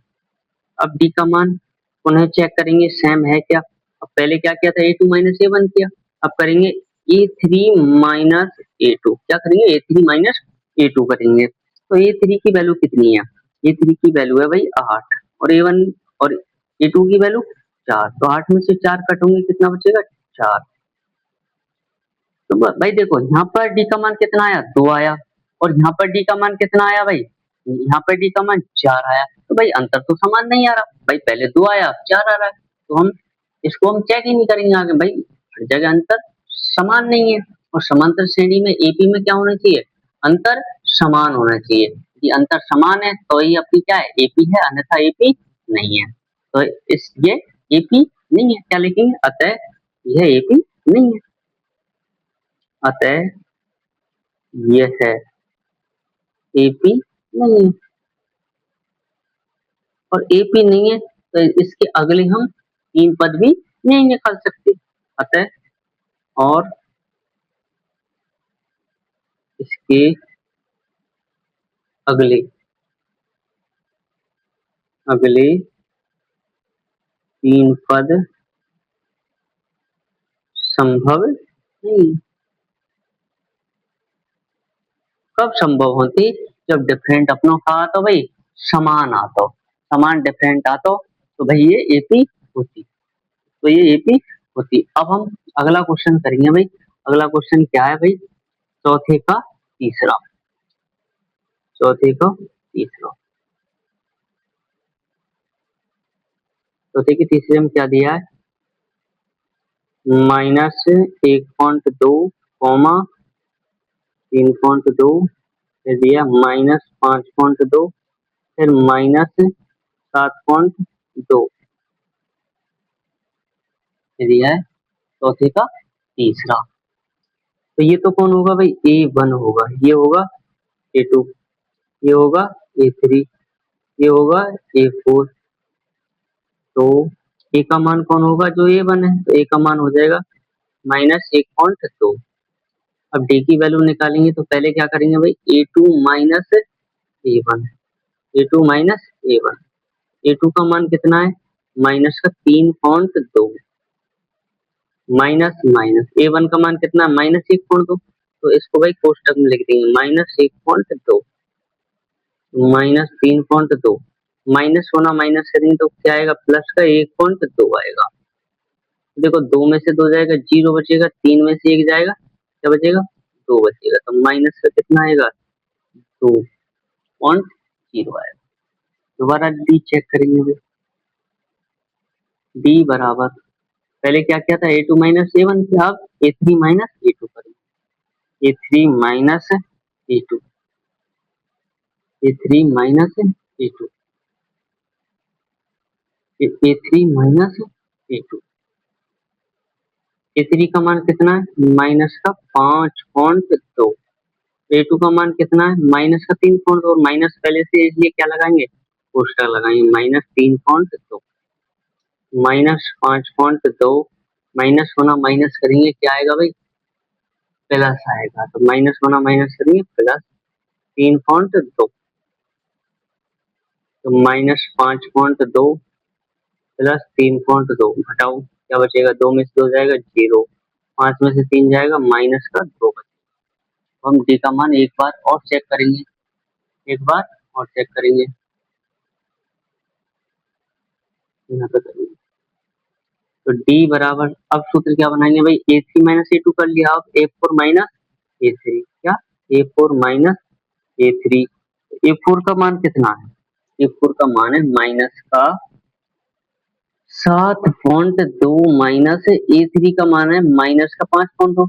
[SPEAKER 1] अब डी का मान पुनः चेक करेंगे, सेम है क्या। अब पहले क्या किया था? A2 माइनस A1 किया। अब करेंगे A3 माइनस A2। क्या करेंगे? A3 माइनस A2 करेंगे। तो A3 की वैल्यू कितनी है? A3 की वैल्यू है भाई 8, और A1 और A2 की वैल्यू 4। तो 8 में से 4 कट होंगे, कितना बचेगा? 4। तो भाई देखो, यहाँ पर डी का मान कितना आया? 2 आया, और यहाँ पर डी का मान कितना आया भाई? यहाँ पर डी का मान 4 आया। तो भाई अंतर तो समान नहीं आ रहा भाई, पहले 2 आया अब 4 आ रहा है। तो हम इसको हम चेक ही नहीं करेंगे आगे भाई, हर जगह अंतर समान नहीं है। और समांतर श्रेणी में एपी में क्या होना चाहिए? अंतर समान होना चाहिए। यदि अंतर समान है तो ये अपनी क्या है? एपी है, अन्यथा एपी नहीं है। तो इस ये एपी नहीं है, क्या लिखेंगे? अतः यह एपी नहीं है। अतः यह है एपी नहीं है, और एपी नहीं है तो इसके अगले हम 3 पद भी नहीं निकाल सकते। अतः और इसके अगले अगले 3 पद संभव नहीं। कब संभव होती? जब डिफरेंट अपनों का आता भाई समान आता, समान डिफरेंट आता, तो भाई ये एपी होती। तो ये एपी होती। अब हम अगला क्वेश्चन करेंगे भाई। अगला क्वेश्चन क्या है भाई? चौथे का तीसरा। चौथे का तीसरा। चौथे के तीसरे में क्या दिया है, -1.2 कॉमा 3.2, फिर दिया -5.2, फिर -7.2 दिया है चौथे का तीसरा। तो ये तो कौन होगा भाई, A1 होगा, ये होगा A2, ये होगा A3, ये होगा A4। तो A का मान कौन होगा, जो A1 है, तो A का मान हो जाएगा -1.2। अब D की वैल्यू निकालेंगे तो पहले क्या करेंगे भाई, A2 minus A1, A2 minus A1। A2 का मान कितना है, माइनस का 3.2, माइनस माइनस A1 का मान कितना है, -1.2। तो इसको भाई कोष्टक में लिख देंगे, -1.2 -3.2, माइनस होना माइनस करेंगे तो क्या आएगा, प्लस का 1.2 आएगा। देखो 2 में से 2 जाएगा, 0 बचेगा, 3 में से 1 जाएगा, क्या बचेगा, 2 बचेगा, तो माइनस का कितना आएगा, 2.0 आएगा। दोबारा डी चेक करेंगे भाई, डी बराबर, पहले क्या किया था, A2 माइनस A1 किया, अब A3 माइनस A2 करेंगे, A3 minus A2, A3 minus A2, A3 minus A2। A3 का मान कितना है, माइनस का 5.2, A2 का मान कितना है, माइनस का 3.2, और माइनस पहले से इसलिए क्या लगाएंगे, कोष्टक लगाएंगे, -3.2 -5.2, माइनस होना माइनस करेंगे, क्या आएगा भाई, प्लस आएगा, तो माइनस होना माइनस करेंगे, प्लस 3.2, तो -5.2 प्लस 3.2 घटाओ, क्या बचेगा, 2 में से 2 जाएगा 0, 5 में से 3 जाएगा, माइनस का 2 बचेगा। तो हम डी का मान एक बार और चेक करेंगे, एक बार और चेक करेंगे, यहाँ पे करेंगे। तो डी बराबर, अब सूत्र क्या बनाएंगे भाई, A3 माइनस A2 कर लिया, अब A4 माइनस A3, क्या, A4 माइनस A3। A4 का मान कितना है, A4 का मान है माइनस का 7.2, माइनस A3 का मान है माइनस का 5.2,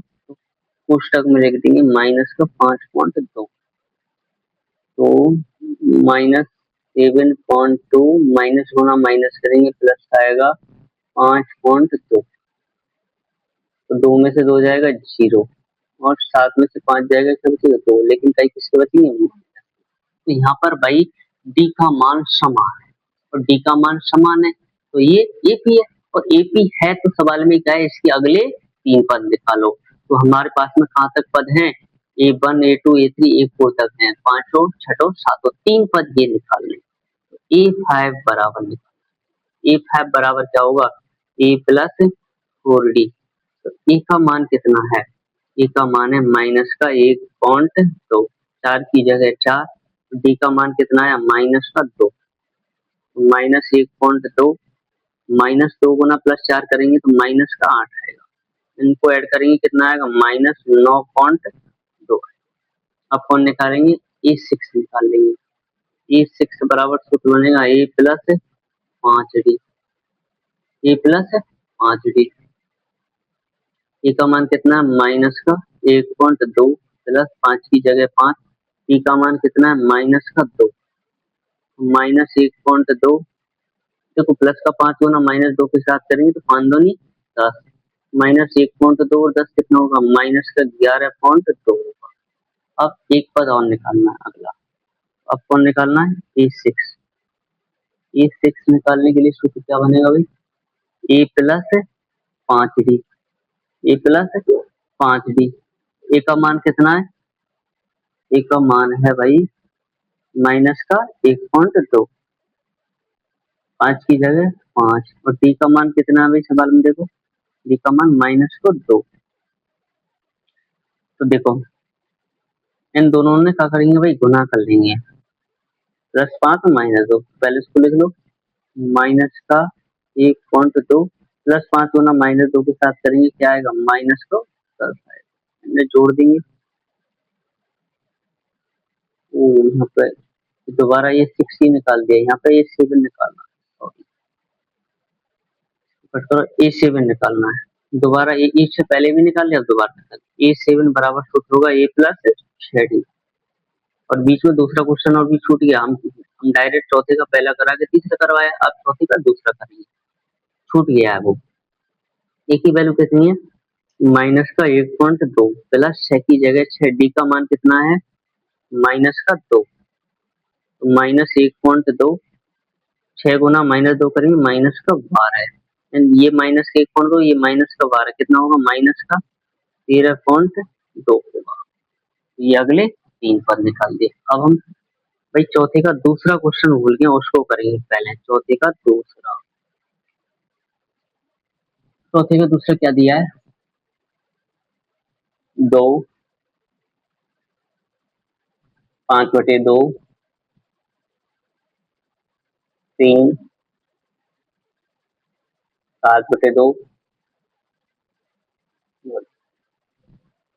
[SPEAKER 1] कोष्टक में लिख देंगे माइनस का 5.2, तो -7.2, माइनस होना माइनस करेंगे, प्लस आएगा 5.2, तो 2 में से 2 जाएगा 0, और 7 में से 5 जाएगा, क्या बचेगा, 2, लेकिन कई किसके बचेंगे। तो यहाँ पर भाई डी का मान समान है, और डी का मान समान है तो ये एपी है, और एपी है तो सवाल में क्या है, इसके अगले 3 पद निकालो। तो हमारे पास में कहाँ तक पद हैं, A1 A2 A3 A4 तक हैं, पांचों छठों सातों 3 पद ये निकालने। A5 बराबर निकाल, A5 बराबर क्या होगा, A प्लस 4D। तो ए का मान कितना है, ए का मान है माइनस का 1.2, 4 की जगह 4, डी का मान कितना है, माइनस का 2, -1.2, -2 गुना +4 करेंगे तो माइनस का 8 आएगा, इनको ऐड करेंगे कितना आएगा, -9.2। अब कौन निकालेंगे, A6 निकाल लेंगे, A6 बराबर सूत्र बनेगा A plus 5D, A plus 5D। ए का मान कितना है, माइनस का 1.2 प्लस 5 की जगह 5, डी का मान कितना है, -2, -1.2, देखो प्लस का 5 होना -2 के साथ करेंगे तो 5 दूनी 10, -1.2 और 10 कितना होगा, -11.2 होगा। अब एक पद और निकालना है अगला, अब कौन निकालना है, A6। A6 निकालने के लिए सूत्र क्या बनेगा भाई, A plus 5D, A plus 5D। ए का मान कितना है, ए का मान है भाई माइनस का 1.2, 5 की जगह 5, और डी का मान कितना है भाई, सवाल में देखो, डी का मान -2। तो देखो इन दोनों ने क्या करेंगे भाई, गुना कर लेंगे, +5 और -2, पहले इसको लिख लो, माइनस का 1.2 प्लस 5 गुना -2 के साथ करेंगे, क्या आएगा, -10 आएगा, इन्हें जोड़ देंगे, यहाँ पे दोबारा ये 6 ही निकाल दिया, यहाँ पे ये 7 निकालना है, A7 निकालना है। दोबारा ये इससे पहले भी निकाल लिया, दोबारा निकाल A7 बराबर सूत्र होगा A प्लस 6D। और बीच में दूसरा क्वेश्चन और भी छूट गया, हम डायरेक्ट चौथे का पहला करा के तीसरा करवाया, अब चौथे का दूसरा करेंगे, छूट गया है वो। ए की वैल्यू कितनी है, माइनस का 1.2 प्लस 6 की जगह 6D का मान कितना है, माइनस का 2, तो माइनस 1.2, 6 गुना माइनस 2 करेंगे माइनस का 12 है, ये माइनस का 1.2, ये माइनस का 12 कितना होगा, माइनस का 13.2 होगा। ये अगले 3 पद निकाल दिए। अब हम भाई चौथे का दूसरा क्वेश्चन भूल गए, उसको करेंगे पहले। चौथे का दूसरा, चौथे का दूसरा क्या दिया है, 2, 5/2, 3, 7/2,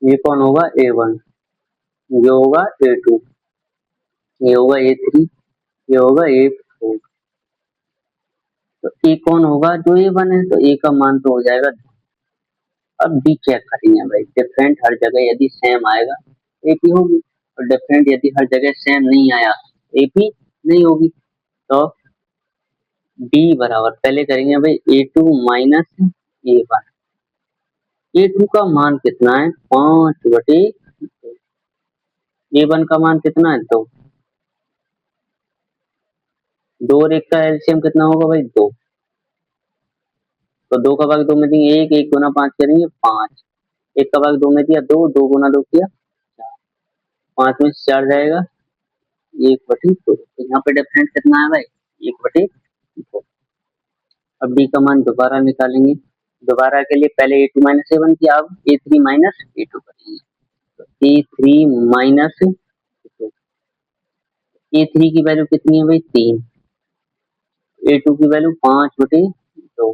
[SPEAKER 1] ये कौन होगा, A1, ये होगा A2, ये होगा A3, ये होगा A4। तो ए कौन होगा, जो A1 है, तो ए का मान तो हो जाएगा। अब डी चेक करेंगे भाई, डिफरेंट हर जगह यदि सेम आएगा एपी होगी, और डिफरेंट यदि हर जगह सेम नहीं आया एपी नहीं होगी। तो डी बराबर पहले करेंगे भाई A2 माइनस A1। A2 का मान कितना है, 5/2। A1 का मान कितना है, 2। 2 और 1 का एलसीएम कितना होगा भाई, 2। तो 2 का भाग 2 में देंगे 1, 1 गुना 5 करेंगे 5, 1 का भाग 2 में दिया 2, 2 गुना 2 किया 4, 5 में से 4 जाएगा 1/2। तो यहाँ पे डिफरेंस कितना है भाई, 1/2। अब डी का मान दोबारा निकालेंगे, दोबारा के लिए पहले A2 माइनस A1 किया, अब A3 माइनस A2 करेंगे। तो A3 माइनस A3 की वैल्यू कितनी है भाई, 3, A2 की वैल्यू 5/2।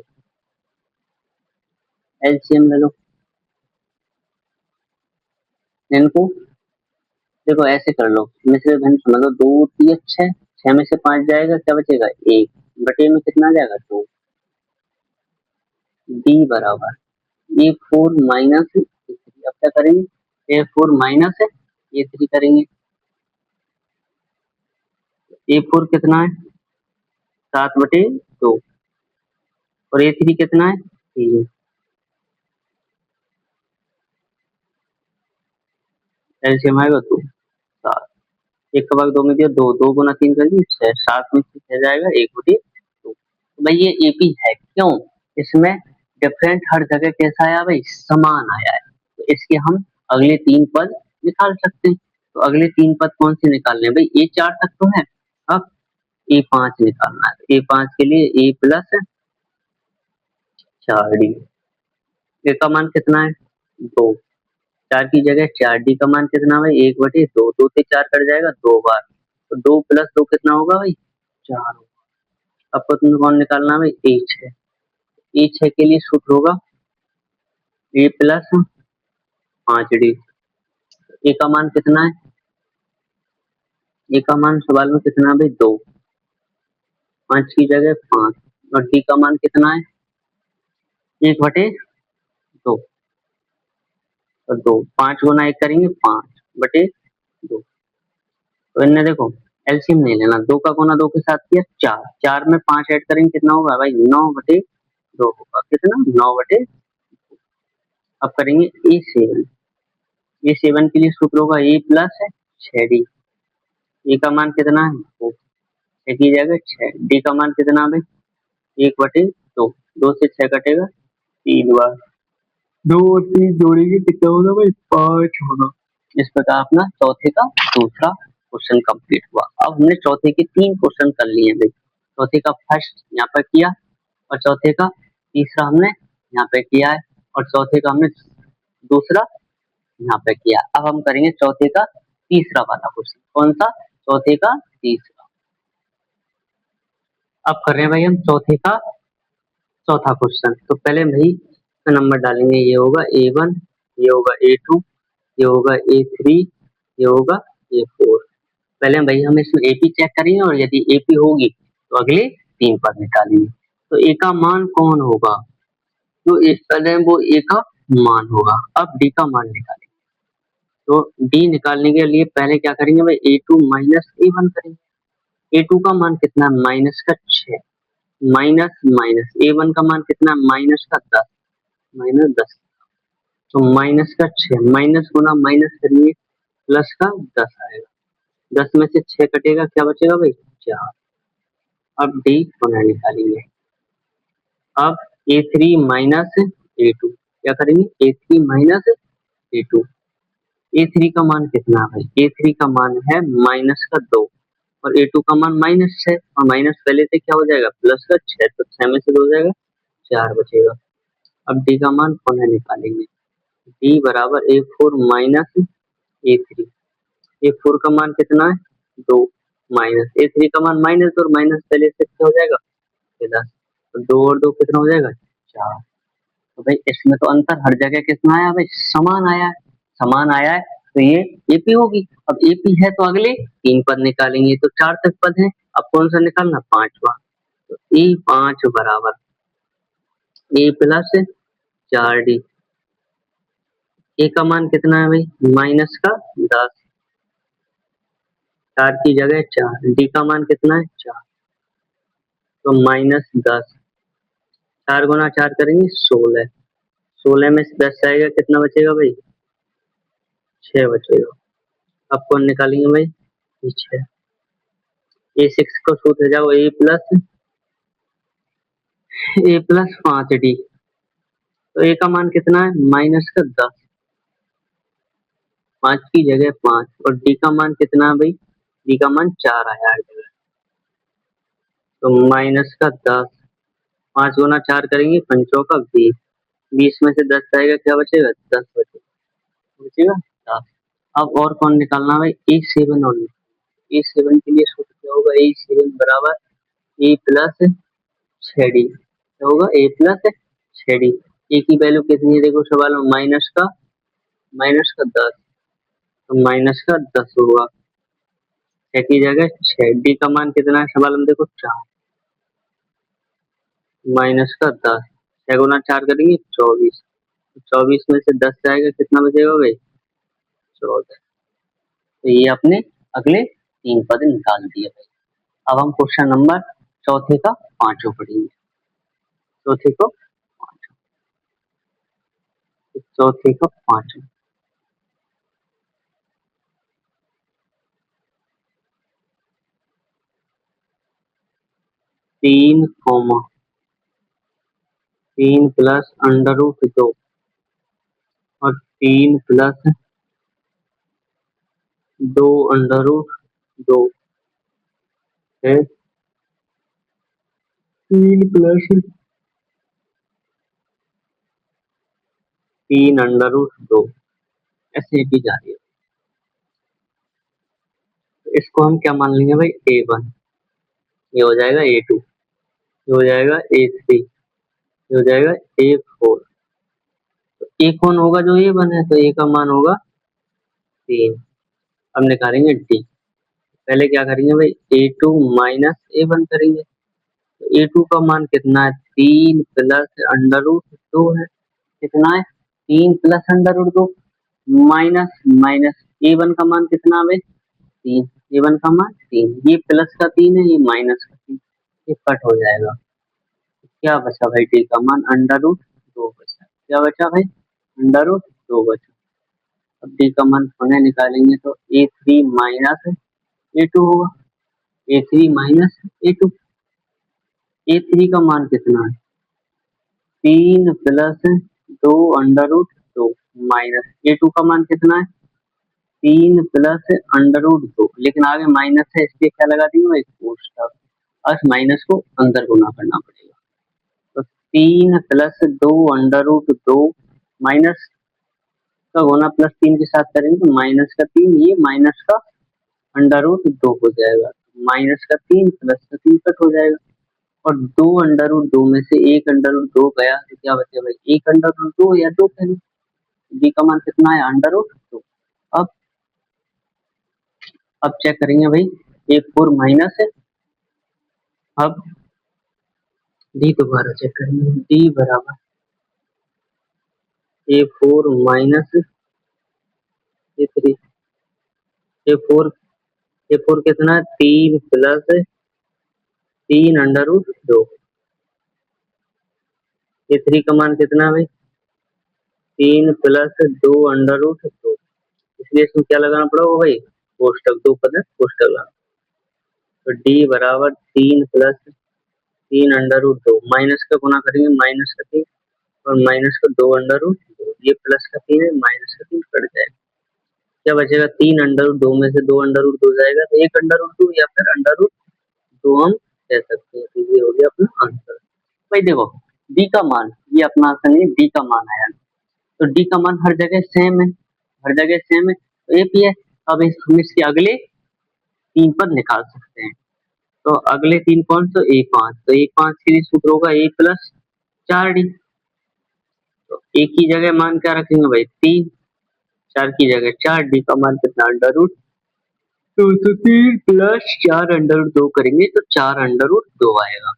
[SPEAKER 1] एलसीएम ले लो इनको, देखो ऐसे कर लो, मिश्रित भिन्न समझ लो, 2 3 6, 6 में से 5 जाएगा, क्या बचेगा 1, बटे में कितना आ जाएगा 2। डी बराबर A4 माइनस A3। अब क्या करेंगे, A4 माइनस A3 करेंगे। A4 कितना है, 7/2, और A3 कितना है, 3। एलसीएम आएगा 2, 7, 1 का भाग 2 में दिया 2, 2 गुना 3 करेंगे 6, 7 में से 6 जाएगा 1/2। तो भाई ये एपी है, क्यों, इसमें डिफरेंट हर जगह कैसा आया भाई, समान आया है। तो इसके हम अगले 3 पद निकाल सकते हैं। तो अगले 3 पद कौन से निकालने हैं भाई, A4 तक तो है, अब A5 निकालना है। A5 के लिए A प्लस 4D, ए का मान कितना है, 2, 4 की जगह 4D का मान कितना भाई, 1/2, 2 से 4 कट जाएगा 2 बार, तो 2 प्लस 2 कितना होगा भाई, 4 होगा। अब तो तुम्हें कौन निकालना है भाई, A6। A6 के लिए सूत्र होगा A प्लस 5D। ए का मान कितना है, ए का मान सवाल में कितना है भाई, 2, 5 की जगह 5, और डी का मान कितना है, 1/2। तो 2, 5 गुना 1 करेंगे 5/2। तो इनने देखो एलसीएम नहीं लेना, 2 का गुना 2 के साथ किया 4, 4 में 5 ऐड करेंगे कितना होगा भाई, 9/2 होगा, कितना 9/2। अब करेंगे A7। A7 के लिए सूत्र होगा A प्लस 6D। ए का मान कितना है, 2, 6 की जगह 6, डी का मान कितना है भाई, 1/2, 2 से 6 कटेगा 3 बार, 2 और 3 जोड़ेंगे कितना होगा भाई, 5 होगा। इस प्रकार अपना चौथे का दूसरा क्वेश्चन कंप्लीट हुआ। अब हमने चौथे के 3 क्वेश्चन कर लिए भाई, चौथे का फर्स्ट यहाँ पर किया, और चौथे का तीसरा हमने यहाँ पे किया है, और चौथे का हमने दूसरा यहाँ पे किया। अब हम करेंगे चौथे का तीसरा वाला क्वेश्चन, कौन सा, चौथे का तीसरा। अब कर रहे हैं भाई हम चौथे का चौथा क्वेश्चन। तो पहले भाई नंबर डालेंगे, ये होगा A1, ये होगा A2, ये होगा A3, ये होगा A4। पहले भाई हम इसमें एपी चेक करेंगे और यदि एपी होगी तो अगले 3 पद निकालेंगे। तो ए का मान कौन होगा? जो इस पद है वो ए का मान होगा। अब डी का मान निकालेंगे। तो डी निकालने के लिए पहले क्या करेंगे भाई, A2 माइनस A1 करेंगे। A2 का मान कितना है? माइनस का 6, माइनस माइनस A1 का मान कितना है? माइनस का 10, माइनस 10। तो माइनस का 6 माइनस गुना माइनस करेंगे, प्लस का 10 आएगा। 10 में से 6 कटेगा, क्या बचेगा भाई? 4। अब डी पुनः निकालेंगे। अब A3 माइनस A2 क्या करेंगे? A3 minus A2। A3 का मान कितना है भाई? A3 का मान है माइनस का 2 और A2 का मान माइनस 6 और माइनस पहले से क्या हो जाएगा? प्लस का 6, तो 6 में से 2 हो जाएगा, 4 बचेगा। अब डी का मान पुनः निकालेंगे। डी बराबर A4 माइनस A3। A4 का मान कितना है? 2 माइनस A3 का मान माइनस 2 और माइनस पहले से क्या हो जाएगा? 10। तो 2 और 2 कितना हो जाएगा? 4। तो भाई इसमें तो अंतर हर जगह कितना आया भाई? समान आया है। समान आया है तो ये एपी होगी। अब एपी है तो अगले 3 पद निकालेंगे। तो 4 तक पद है, अब कौन सा निकालना? 5वां। तो E5 बराबर ए प्लस 4D। ए का मान कितना है भाई? माइनस का 10, 4 की जगह 4। डी का मान कितना है? 4, तो माइनस 10। 4 गुना 4 करेंगे 16। 16 में से 10 जाएगा, कितना बचेगा भाई? 6 बचेगा। अब कौन निकालेंगे भाई? ये 6। A6 को सूत्र जाओ, ए प्लस 5D। तो ए का मान कितना है? माइनस का 10, 5 की जगह 5। और डी का मान कितना है भाई? डी का मान 4 आया हर जगह, तो माइनस का 10। 5 गुना 4 करेंगे, 5 का 20। 20 में से 10 जाएगा, क्या बचेगा? 10 बचेगा, बचेगा 10। अब और कौन निकालना है भाई? E7 और E7 के लिए सूत्र क्या होगा? E7 बराबर ए प्लस 6D। क्या होगा? ए प्लस 6D। ए की वैल्यू कितनी है देखो सवाल में? माइनस का 10, तो माइनस का 10 होगा। 6 की जगह 6। डी का मान कितना है सवाल में देखो? 4, माइनस का 10। 6 गुना 4 करेंगे 24। 24 में से 10 जाएगा, कितना बचेगा भाई? 14। तो ये अपने अगले 3 पद निकाल दिए भाई। अब हम क्वेश्चन नंबर चौथे का पांचों पढ़ेंगे। चौथे को पांचों, चौथे का पांचों। 3 कॉमा 3 प्लस अंडर रूट 2 और 3 प्लस 2 अंडर रूट 2 है। 3 प्लस 3 अंडर रूट 2 ऐसे भी जा रही है। तो इसको हम क्या मान लेंगे भाई? A1। ये हो जाएगा A2, ये हो जाएगा A3, ये हो जाएगा A4। तो ए कौन होगा? जो A1 है, तो ए का मान होगा 3। अब निकालेंगे डी। पहले क्या करेंगे भाई? A2 माइनस A1 करेंगे। तो A2 का मान कितना है? 3 प्लस अंडर रूट 2 है। कितना है? 3 plus under root 2 minus minus A1 का मान कितना है भाई? 3। A1 का मान 3, ये प्लस का 3 है, ये माइनस का 3, ये कट हो जाएगा। क्या बचा भाई? डी का मान अंडर रूट 2 बचा। क्या बचा भाई? अंडर रूट 2 बचा। अब डी का मान पुनः निकालेंगे तो A3 माइनस A2 होगा। A3 minus A2। A3 का मान कितना है? 3 plus 2 under root 2 minus A2 का मान कितना है? 3 प्लस अंडर रूट 2, लेकिन आगे माइनस है इसलिए क्या लगा देंगे भाई? कोष्टक। बस माइनस को अंदर गुना करना पड़ेगा। तो 3 प्लस 2 अंडर रूट 2 माइनस का गुना प्लस 3 के साथ करेंगे तो माइनस का 3, ये माइनस का अंडर रूट 2 हो जाएगा। माइनस का 3 प्लस का 3 कट हो जाएगा। और 2 अंडर रूट 2 में से 1 अंडर रूट 2 गया तो क्या बचे भाई? 1 अंडर रूट 2 या 2 करें। डी का मान कितना है? Under root 2। अब अब चेक करेंगे भाई, A4 माइनस है, अब डी दोबारा चेक करेंगे, डी बराबर A4 minus A3, A4, A4 कितना है, 3 प्लस 3 अंडर रूट 2, A3 का मान कितना है भाई, 3 प्लस 2 अंडर रूट 2, इसलिए इसमें क्या लगाना पड़ेगा भाई, कोष्टक, दो पद है कोष्टक लगाना, तो डी बराबर 3 प्लस 3 अंडर रूट 2, माइनस का गुना करेंगे, माइनस का 3 और माइनस का 2 अंडर रूट 2, ये प्लस का 3 है, माइनस का 3 कट जाएगा, क्या बचेगा, 3 अंडर रूट 2 में से 2 अंडर रूट 2 जाएगा, तो 1 अंडर रूट 2 या फिर अंडर रूट 2 हम कह सकते हैं, तो ये हो गया अपना आंसर। भाई देखो, डी का मान, ये अपना आंसर नहीं, डी का मान आया, तो डी का मान हर जगह सेम है, हर जगह सेम है, तो ए पी है। अब हम इसके अगले 3 पद निकाल सकते हैं, तो अगले 3 कौन, तो A5, तो A5 के लिए सूत्र होगा A+4D, तो ए की जगह मान क्या रखेंगे भाई, 3, 4 की जगह 4, डी का मान कितना, अंडर रूट 2, तो 3 + 4 अंडर रूट 2 करेंगे तो 4 अंडर रूट 2 आएगा।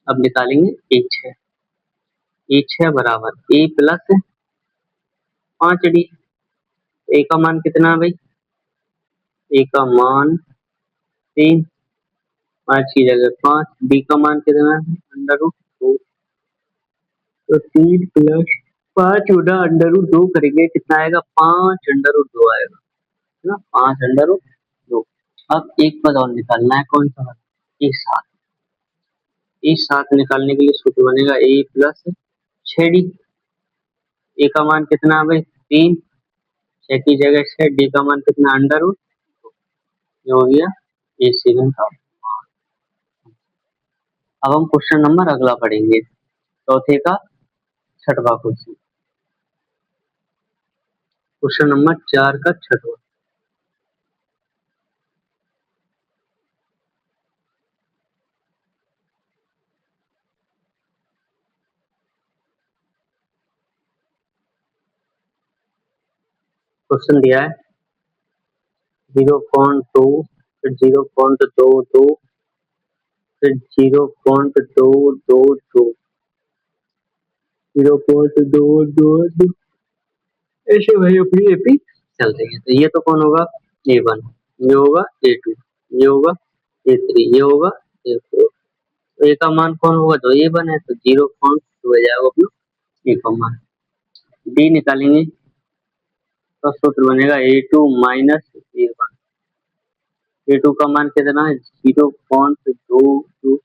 [SPEAKER 1] अब निकालेंगे A6, A6 बराबर A+5D, ए का मान कितना है भाई, ए का मान 3, 5 की जगह 5, डी का मान कितना है, अंडर रूट 2, तो 3 + 5 गुना अंडर रूट 2 करेंगे, कितना आएगा, 5 अंडर रूट 2 आएगा, है ना, 5 अंडर रूट 2। अब एक पद और निकालना है, कौन सा, A7, A7 निकालने के लिए सूत्र बनेगा A+6D, ए का मान कितना है भाई, 3, 6 की जगह 6, डी का मान कितना, अंडर रूट, ये हो गया A7 का। अब हम क्वेश्चन नंबर अगला पढ़ेंगे, चौथे का छठवां क्वेश्चन, क्वेश्चन नंबर 4 का छठवां क्वेश्चन दिया है, 0.2, फिर 0.22, फिर 0.222, 0.222, ऐसे भाई अपनी एपी चल रही है, तो ये तो कौन होगा, A1, ये होगा A2, ये होगा A3, ये होगा A4, तो ए का मान कौन होगा, तो A1 है, तो 0.2 आ जाएगा अपना ए का मान। डी निकालेंगे तो सूत्र बनेगा A2 - A1, A2 का मान कितना है, 0.22,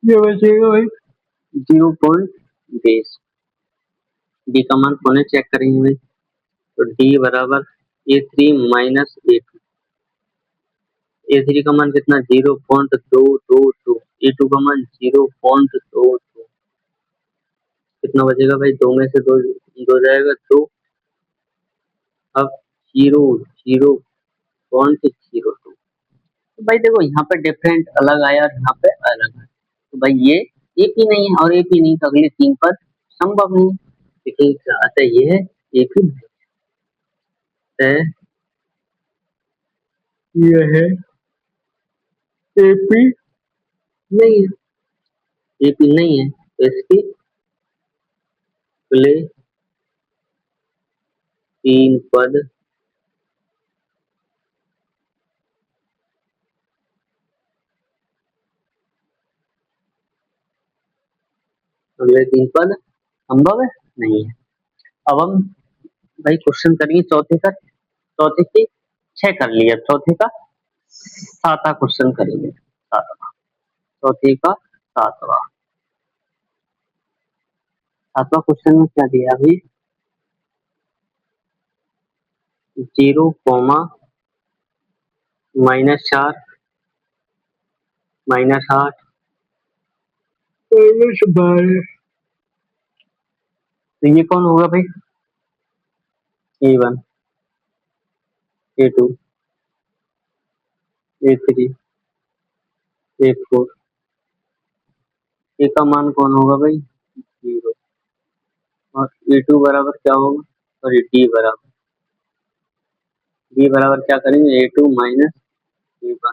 [SPEAKER 1] ये बचेगा भाई 0.20, डी का मान कौन है चेक करेंगे भाई, तो डी बराबर A3 - A3 का मान कितना, 0.222, A2 का मान 0.22, कितना बचेगा भाई, 2 में से 2 दो जाएगा 2, अब 0.02, तो भाई देखो यहाँ पे डिफरेंट अलग आया और यहाँ पे अलग है, तो भाई ये एक ही नहीं है, और एक ही नहीं तो अगले 3 पद संभव नहीं है, देखिए अतः ये है एक ही है, ये है एपी नहीं है, एपी नहीं है, तो इसकी अगले 3 पद संभव है नहीं है। अब हम भाई क्वेश्चन करेंगे चौथे का, चौथे के 6 कर लिया, चौथे का 7वां क्वेश्चन करेंगे, 7वां, चौथे का 7वां क्वेश्चन में क्या दिया अभी, 0, -4, -8, -12, तो ये कौन होगा भाई, A1, A2, A3, A4, ए का मान कौन होगा भाई, 0, और A2 बराबर क्या होगा, सॉरी डी बराबर बी बराबर क्या करेंगे A two minus A one.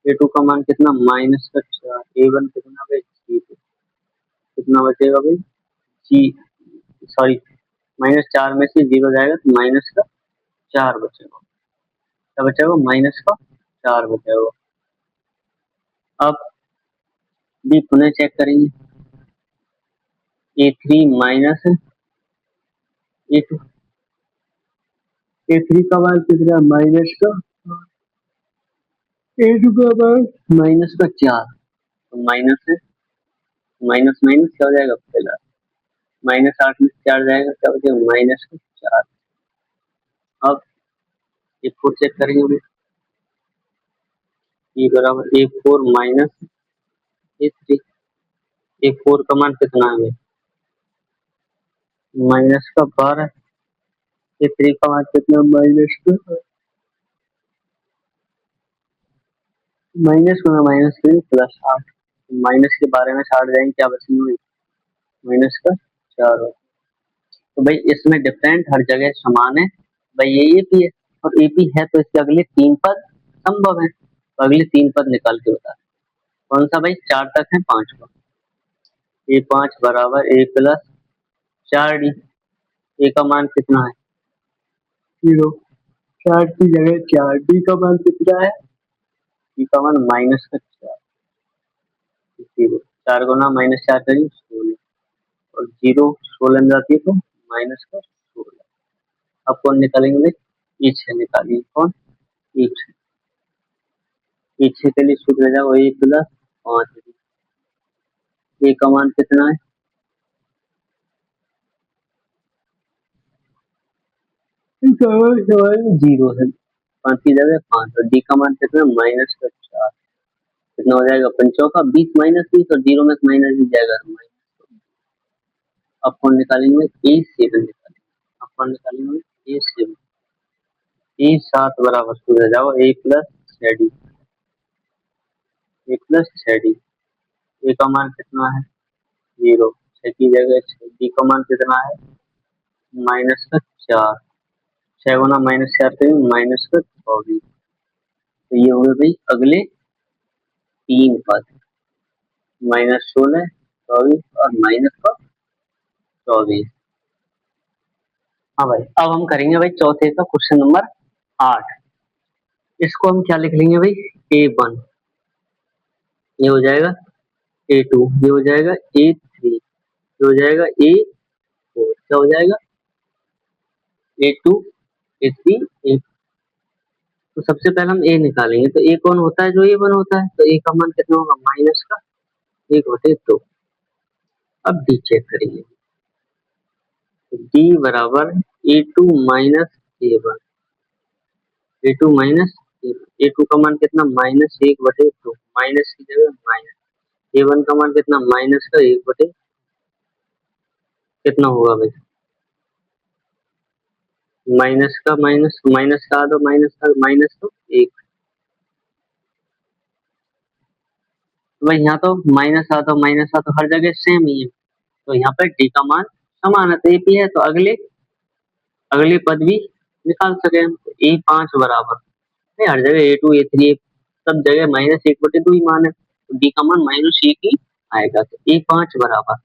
[SPEAKER 1] A two का मान कितना माइनस का 4, ए वन कितना भाई जी टू, कितना बचेगा भाई जी, सॉरी -4 में से 0 जाएगा तो माइनस का 4 बचेगा। क्या बचेगा माइनस का 4 बचेगा। अब बी पुनः चेक करेंगे A three minus A two, A three का मान कितना माइनस का ए टू का मान माइनस का 4, तो माइनस है माइनस माइनस क्या हो जाएगा पहला -8 में 4 जाएगा क्या बचेगा माइनस का 4। अब ए फोर चेक करेंगे ए बराबर ए फोर माइनस ए थ्री, ए फोर का मान कितना है माइनस का 12, ए थ्री का मान कितना माइनस होना माइनस थ्री प्लस 8, माइनस के 12 में 60 जाएंगे क्या बचेंगे माइनस का 4 हो। तो भाई इसमें डिफरेंट हर जगह समान है भाई, ये एपी है और एपी है तो इसके अगले 3 पद संभव है, तो अगले 3 पद निकाल के बता कौन सा भाई 4 तक है 5 का। ए 5 बराबर ए प्लस 4 डी, ए का मान कितना है 0, 4 की जगह 4, डी का मान कितना है डी का मान माइनस का 4, 0 4 गुना -4 करिए 16 और 0 16 में जाती है तो माइनस का 16। अब कौन निकालेंगे भाई पीछे निकालिए कौन पीछे, पीछे के लिए सूत्र रह जाओ ए प्लस 5, ए का मान कितना है जीरो है 5 की जगह 5 और डी का मान कितना माइनस का 4, कितना हो जाएगा 5 का 20 -20 और 0 में माइनस भी जाएगा माइनस। अब कौन निकालेंगे ए सेवन निकालेंगे, अब कौन निकालेंगे ए सेवन, ए 7 बराबर सूत्र जाओ ए प्लस 6 डी, ए प्लस 6 डी, ए का मान कितना है 0, 6 की जगह 6, डी का मान कितना है माइनस का 4, 6 गुना -4 करेंगे माइनस का 24। तो ये हो गए भाई अगले 3 पद -16, 24 और माइनस का 24। हाँ भाई अब हम करेंगे भाई चौथे का क्वेश्चन नंबर 8। इसको हम क्या लिख लेंगे भाई A1, ये हो जाएगा A2, ये हो जाएगा A3, ये हो जाएगा A4, क्या हो जाएगा A2 A3 A। तो सबसे पहले हम ए निकालेंगे तो ए कौन होता है जो A1 होता है, तो ए का मान कितना होगा माइनस का 1/2। अब डी चेक करेंगे डी बराबर A2 minus A1, A2 minus A2 का मान कितना -1/2, माइनस की जगह माइनस, A1 का मान कितना माइनस का 1/, कितना होगा भाई माइनस का माइनस, माइनस का आधा माइनस का माइनस तो 1। तो भाई यहाँ तो माइनस आधा हर जगह सेम ही है, तो यहाँ पर डी का मान समान है तो ए पी है, तो अगले अगले पद भी निकाल सके हम। ए 5 बराबर नहीं, हर जगह A2 A3 सब जगह -1/2 ही मान है, तो डी का मान -1 ही आएगा। तो ए 5 बराबर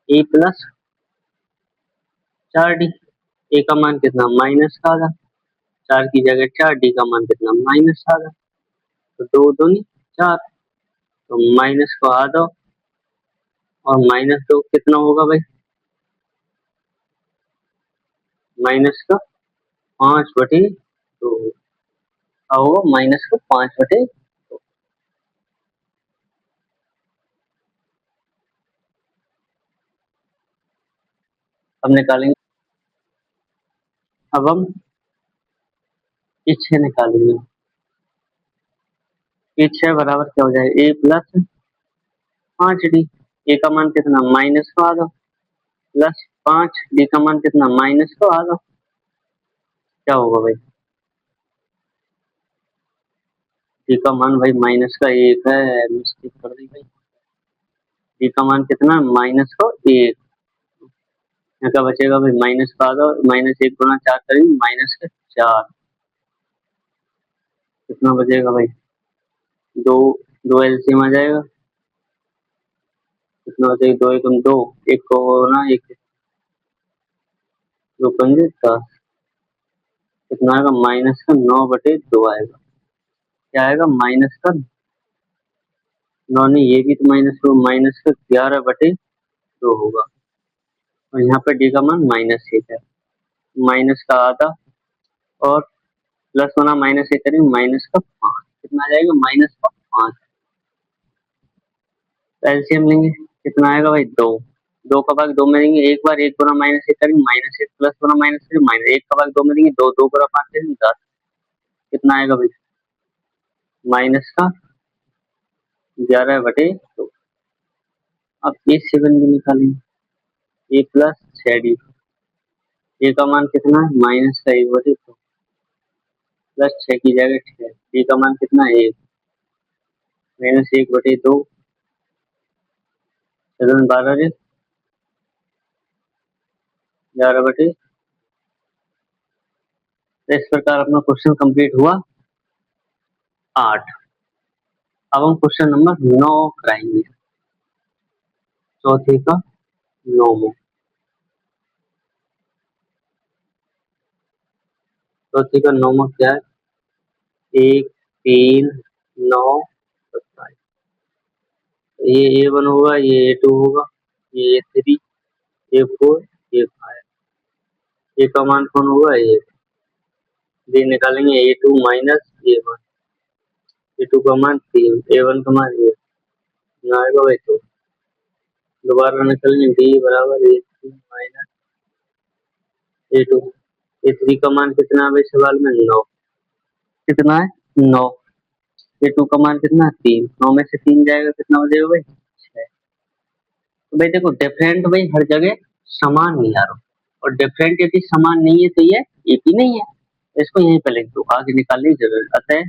[SPEAKER 1] ए प्लस 4 डी, ए का मान कितना माइनस का आधा, 4 की जगह 4, डी का मान कितना माइनस आधा, तो 2 दूनी 4, तो माइनस को आधा और -2 कितना होगा भाई माइनस का 5/2 होगा माइनस का 5/2। अब निकालेंगे, अब हम पीछे निकालेंगे पीछे बराबर क्या हो जाएगा ए प्लस 5 डी, ए का मान कितना माइनस का आधा प्लस 5, डी का मान कितना माइनस का आधा, क्या होगा भाई डी का मान भाई माइनस का 1 है, मिस्टेक कर दी भाई, डी का मान कितना माइनस का 1, यहाँ का बचेगा भाई माइनस का आधा, -1 गुना 4 करेंगे माइनस का 4, कितना बचेगा भाई, दो, दो एलसीएम आ जाएगा, कितना बचेगा, दो एकम दो, एक को ना एक, दो पंजे 10, कितना आएगा माइनस का 9/2 आएगा, क्या आएगा माइनस का 9, नहीं ये भी तो माइनस को, माइनस का 11/2 होगा, और यहाँ पे डी का मान -1 है, माइनस का आधा, और प्लस होना माइनस 1 करेंगे, माइनस का 5, कितना आ जाएगा माइनस का 5, एलसीएम लेंगे कितना आएगा भाई, दो, दो का भाग दो में देंगे एक बार, एक गुना -1 करेंगे -1, प्लस गुना -1 माइनस, एक का भाग दो में देंगे दो, दो गुना 5 करेंगे 10, कितना आएगा भाई माइनस का 11/2। अब A7 भी निकालेंगे, ए प्लस 6D, ए का मान कितना है माइनस का 1/2, प्लस 6 की जगह 6, डी का मान कितना है 1, -1/2, 12 11/2। तो इस प्रकार अपना क्वेश्चन कंप्लीट हुआ 8। अब हम क्वेश्चन नंबर 9 कराएंगे, चौथे का 9वां, चौथे का 9वां क्या है, 1 3 9 27, ये A1 होगा, ये A2 होगा, ये A3, A4, A5, ए का मान कौन होगा ये निकालेंगे A2 माइनस A1, A2 का मान 3, A1 का मान ये आएगा भाई 2, दोबारा निकालेंगे D बराबर A3 माइनस A2, A3 का मान कितना है भाई सवाल में 9, कितना है 9, A2 का मान कितना है 3, 9 में से 3 जाएगा कितना हो जाएगा भाई 6। तो भाई देखो डिफरेंट भाई हर जगह समान नहीं आ रहा, और डिफरेंट यदि समान नहीं है तो ये एपी नहीं है, इसको यहीं पे लिख दो, आगे निकालने की जरूरत, अतः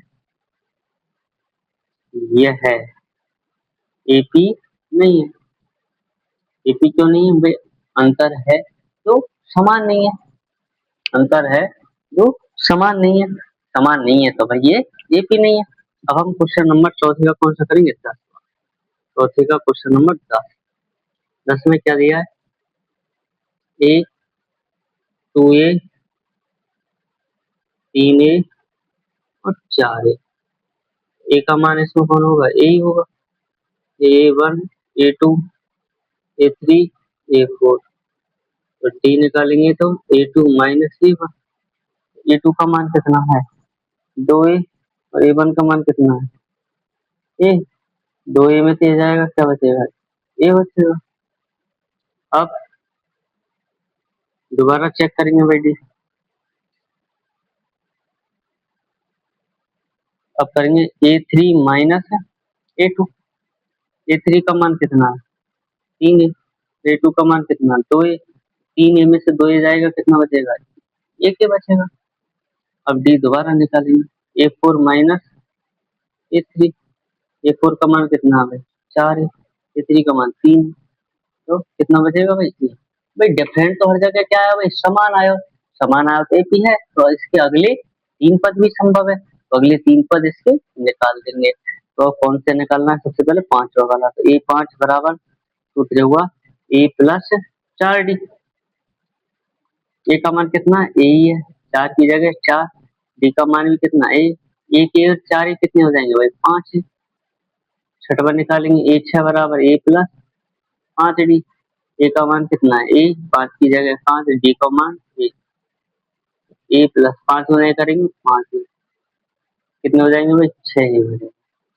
[SPEAKER 1] यह है एपी नहीं है, एपी क्यों नहीं है भाई, अंतर है जो समान नहीं है, अंतर है जो समान नहीं है, समान नहीं है तो भाई ये एपी नहीं है। अब हम क्वेश्चन नंबर चौथे का कौन सा करेंगे, 10, चौथे का क्वेश्चन नंबर 10, 10 में क्या दिया है, ए 2A 3A और 4A, ए का मान इसमें कौन होगा ए ही होगा, A1 A2 A3 A4, तो डी निकालेंगे तो A2 माइनस A2 का मान कितना है 2A, और A1 का मान कितना है ए, 2A में से जाएगा क्या बचेगा ए बचेगा। अब दोबारा चेक करेंगे भाई डी, अब करेंगे A3 माइनस A2, A3 का मान कितना है 3A, A2 का मान कितना 2A, 3A में से 2A जाएगा कितना बचेगा एक के बचेगा। अब डी दोबारा निकालेंगे, A4 माइनस A3, A4 का मान कितना है 4 है, A3 का मान 3, तो कितना बचेगा भाई भाई डिफरेंट तो हर जगह क्या है भाई समान आयो, समान आयो तो एपी है, तो इसके अगले 3 पद भी संभव है, तो अगले 3 पद इसके निकाल देंगे, तो कौन से निकालना है सबसे पहले 5वां वाला, तो A5 बराबर सूत्र हुआ A प्लस 4D, ए का मान कितना ए ही है, 4 की जगह 4, डी का मान भी कितना ए के और 4 ही कितने हो जाएंगे भाई 5 है, छठवा निकालेंगे A6 बराबर A प्लस 5D, ए का मान कितना है ए, 5 की जगह 5, डी का मान ए प्लस 5 गुना करेंगे 5, कितने हो जाएंगे भाई 6 ही हो जाएंगे।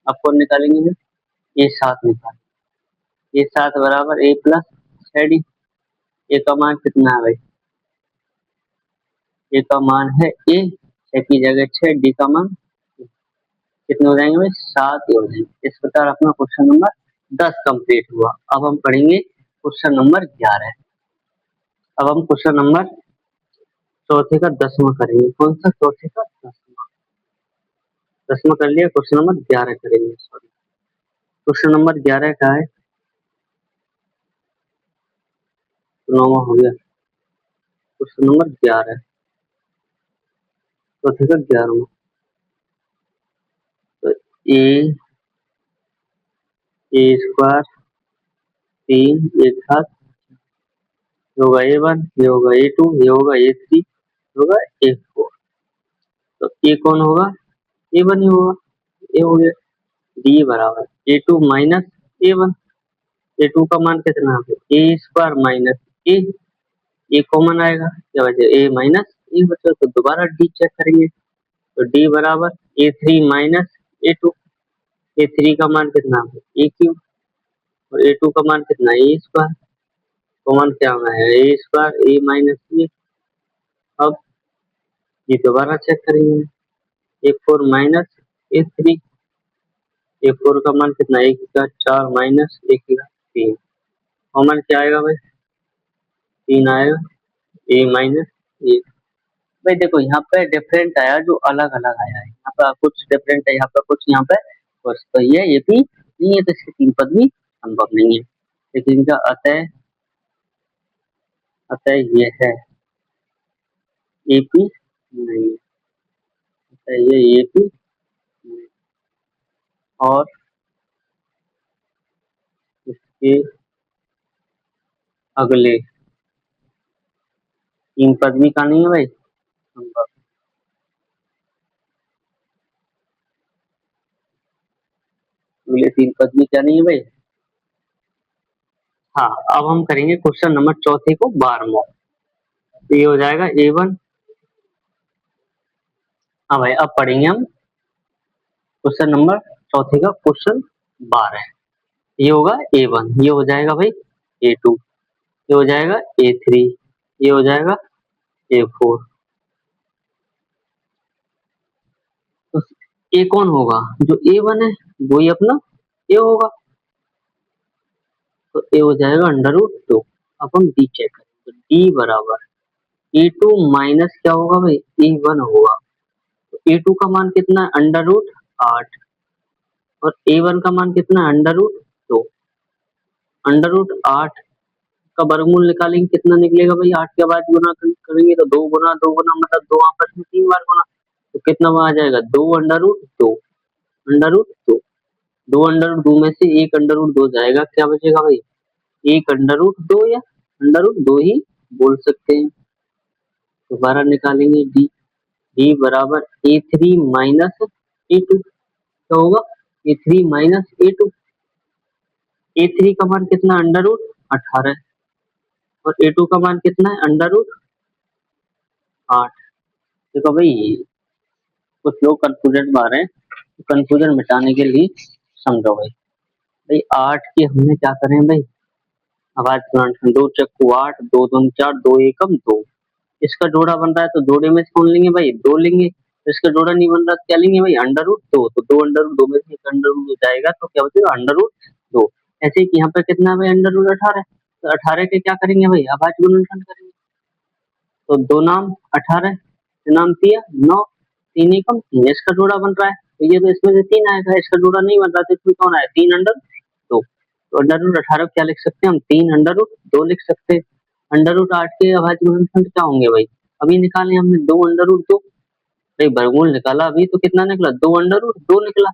[SPEAKER 1] अब कौन निकालेंगे भाई A7 निकालेंगे, A7 बराबर A प्लस 6D, ए का मान कितना है भाई ए का मान है ए, 6 की जगह 6, डी का मान कितने हो जाएंगे भाई 7 ही हो जाएंगे। इस प्रकार अपना क्वेश्चन नंबर 10 कंप्लीट हुआ। अब हम पढ़ेंगे क्वेश्चन नंबर 11। अब हम क्वेश्चन नंबर चौथे का 10वां करेंगे, कौन सा चौथे का 10वां, 10वां कर लिया, क्वेश्चन नंबर 11 करेंगे, सॉरी क्वेश्चन नंबर 11 का है, 9वां हो गया, क्वेश्चन नंबर 11 चौथे का 11वां, ए ए स्क्वायर 3 एक साथ, ये होगा A1, ये होगा A2, ये होगा A3, ये होगा A4। तो ए कौन होगा? A1 ही होगा, ये हो गया। डी बराबर A2 माइनस A1। A2 का मान कितना है? ए स्क्वायर माइनस ए, ए कॉमन आएगा, क्या बचे? ए माइनस ए बचा, तो दोबारा डी चेक करेंगे। तो डी बराबर A3 माइनस A2। A3 का मान कितना है? ए क्यूब, और A2 का मान कितना है? ए स्क्वायर। कॉमन क्या होना है? ए स्क्वायर ए माइनस ए। अब ये दोबारा चेक करेंगे। A4 माइनस A3, A4 का मान कितना है? 1 का 4 माइनस 1 का 3। कॉमन क्या आएगा भाई? 3 आएगा, ए माइनस ए। भाई देखो यहाँ पे डिफरेंट आया, जो अलग अलग आया है, यहाँ पे कुछ डिफरेंट है, यहाँ पे कुछ, यहाँ पे कुछ। तो ये भी नहीं है, तो इसके 3 पद भी संभव नहीं है। लेकिन इनका अतः अतः ये है एपी नहीं है, अतः ये एपी नहीं। और इसके अगले 3 पद भी का नहीं है भाई संभव। अगले 3 पद भी क्या नहीं है भाई। हाँ, अब हम करेंगे क्वेश्चन नंबर चौथे को 12वां। तो ये हो जाएगा A1। हाँ भाई, अब पढ़ेंगे हम क्वेश्चन नंबर चौथे का क्वेश्चन 12। ये होगा A1, ये हो जाएगा भाई A2, ये हो जाएगा A3, ये हो जाएगा A4। तो A कौन होगा? जो A1 है वो ही अपना A होगा, तो A हो जाएगा √2। अब हम D चेक करें, तो D बराबर A2 माइनस क्या होगा भाई? A1 होगा। तो A2 का मान कितना है? √8। और A1 का मान कितना है? √2। √8 का वर्गमूल निकालेंगे, कितना निकलेगा भाई? 8 के बाद गुना करेंगे तो 2 गुना मतलब 2 आपस में 3 बार गुना, तो कितना आ जाएगा? 2 √2। √2, 2 √2 में से 1 √2 जाएगा, क्या बचेगा भाई? 1 √2, या √2 ही बोल सकते हैं। दोबारा निकालेंगे डी। डी बराबर A3 माइनस A2, क्या होगा? A3 minus A2। A3 का मान कितना? √18। और A2 का मान कितना है? √8। देखो भाई, कुछ लोग कंफ्यूजन में आ रहे हैं, तो कंफ्यूजन मिटाने के लिए समझो भाई। भाई 8 की हमने क्या करें भाई? आवाज गुणनखंड, 2 चक्कू 8, 2 दूनी 4, 2 एकम 2। इसका जोड़ा बन रहा है, तो जोड़े में से कौन लेंगे भाई? 2 लेंगे। इसका जोड़ा नहीं बन रहा तो क्या लेंगे भाई? √2। तो 2 √2 में से 1 √2 जाएगा, तो क्या बचेगा? √2। ऐसे ही यहाँ पे कितना है भाई? √18। तो 18 के क्या करेंगे भाई? आवाज गुणनखंड करेंगे। तो 2 नाम 18, नाम दिया 9, 3 एकम 3। इसका जोड़ा बन रहा है, तो ये तो इसमें से 3 आएगा। इसका जोड़ा नहीं बन रहा तो इसमें कौन आया? 3 √2। तो √18 क्या लिख सकते हैं हम? 3 √2 लिख सकते हैं। √8 के अभाज्य गुणनखंड क्या होंगे भाई? अभी निकाले हमने 2 √2। भाई वर्गमूल निकाला अभी, तो कितना निकला? 2 √2 निकला।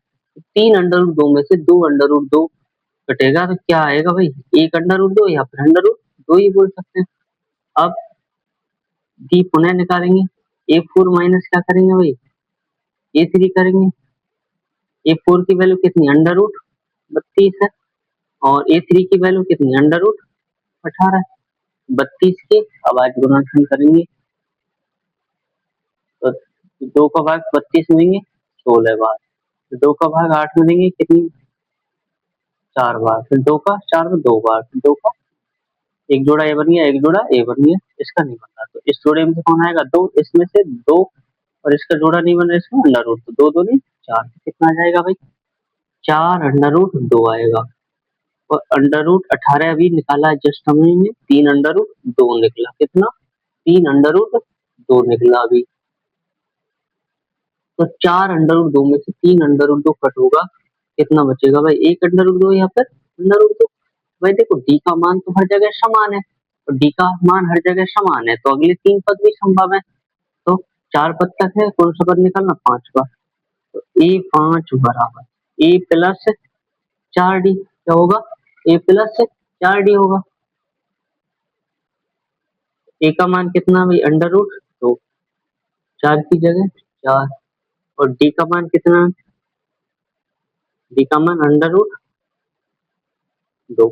[SPEAKER 1] 3 √2 में से 2 √2 कटेगा, तो क्या आएगा भाई? 1 √2, या फिर √2 ही बोल सकते हैं। अब डी पुनः निकालेंगे। A4 माइनस क्या करेंगे भाई? A3 करेंगे। A4 की वैल्यू कितनी? √32 है। और A3 की वैल्यू कितनी? √18। 32 के अभाज्य गुणनखंड करेंगे, तो 2 का भाग 32 में देंगे 16 बार, तो 2 का भाग 8 में देंगे कितनी? 4 बार। फिर 2 का 4 में 2 बार, फिर 2 का एक जोड़ा ए बन गया, एक जोड़ा ए बन गया। इसका नहीं बन रहा, तो इस जोड़े में से कौन आएगा? 2। इसमें से 2, और इसका जोड़ा नहीं बन रहा, इसमें √2। तो 2 दूनी 4, कितना आ जाएगा भाई? 4 √2 आएगा। और √18 अभी निकाला जस्ट हमने, 3 √2 निकला। कितना? 3 √2 निकला अभी। तो 4 √2 में से 3 √2 कट होगा, कितना बचेगा भाई? 1 √2 या फिर √2। भाई देखो, डी का मान तो हर जगह समान है, तो डी का मान हर जगह समान है, तो अगले 3 पद भी संभव है। तो 4 पद तक है, कौन सा पद निकालना? 5 का। तो A5 बराबर ए प्लस 4d क्या होगा, ए प्लस 4d होगा। ए का मान कितना भाई, अंडर रूट तो 4 की जगह 4, और डी का मान कितना, डी का मान अंडर रूट 2।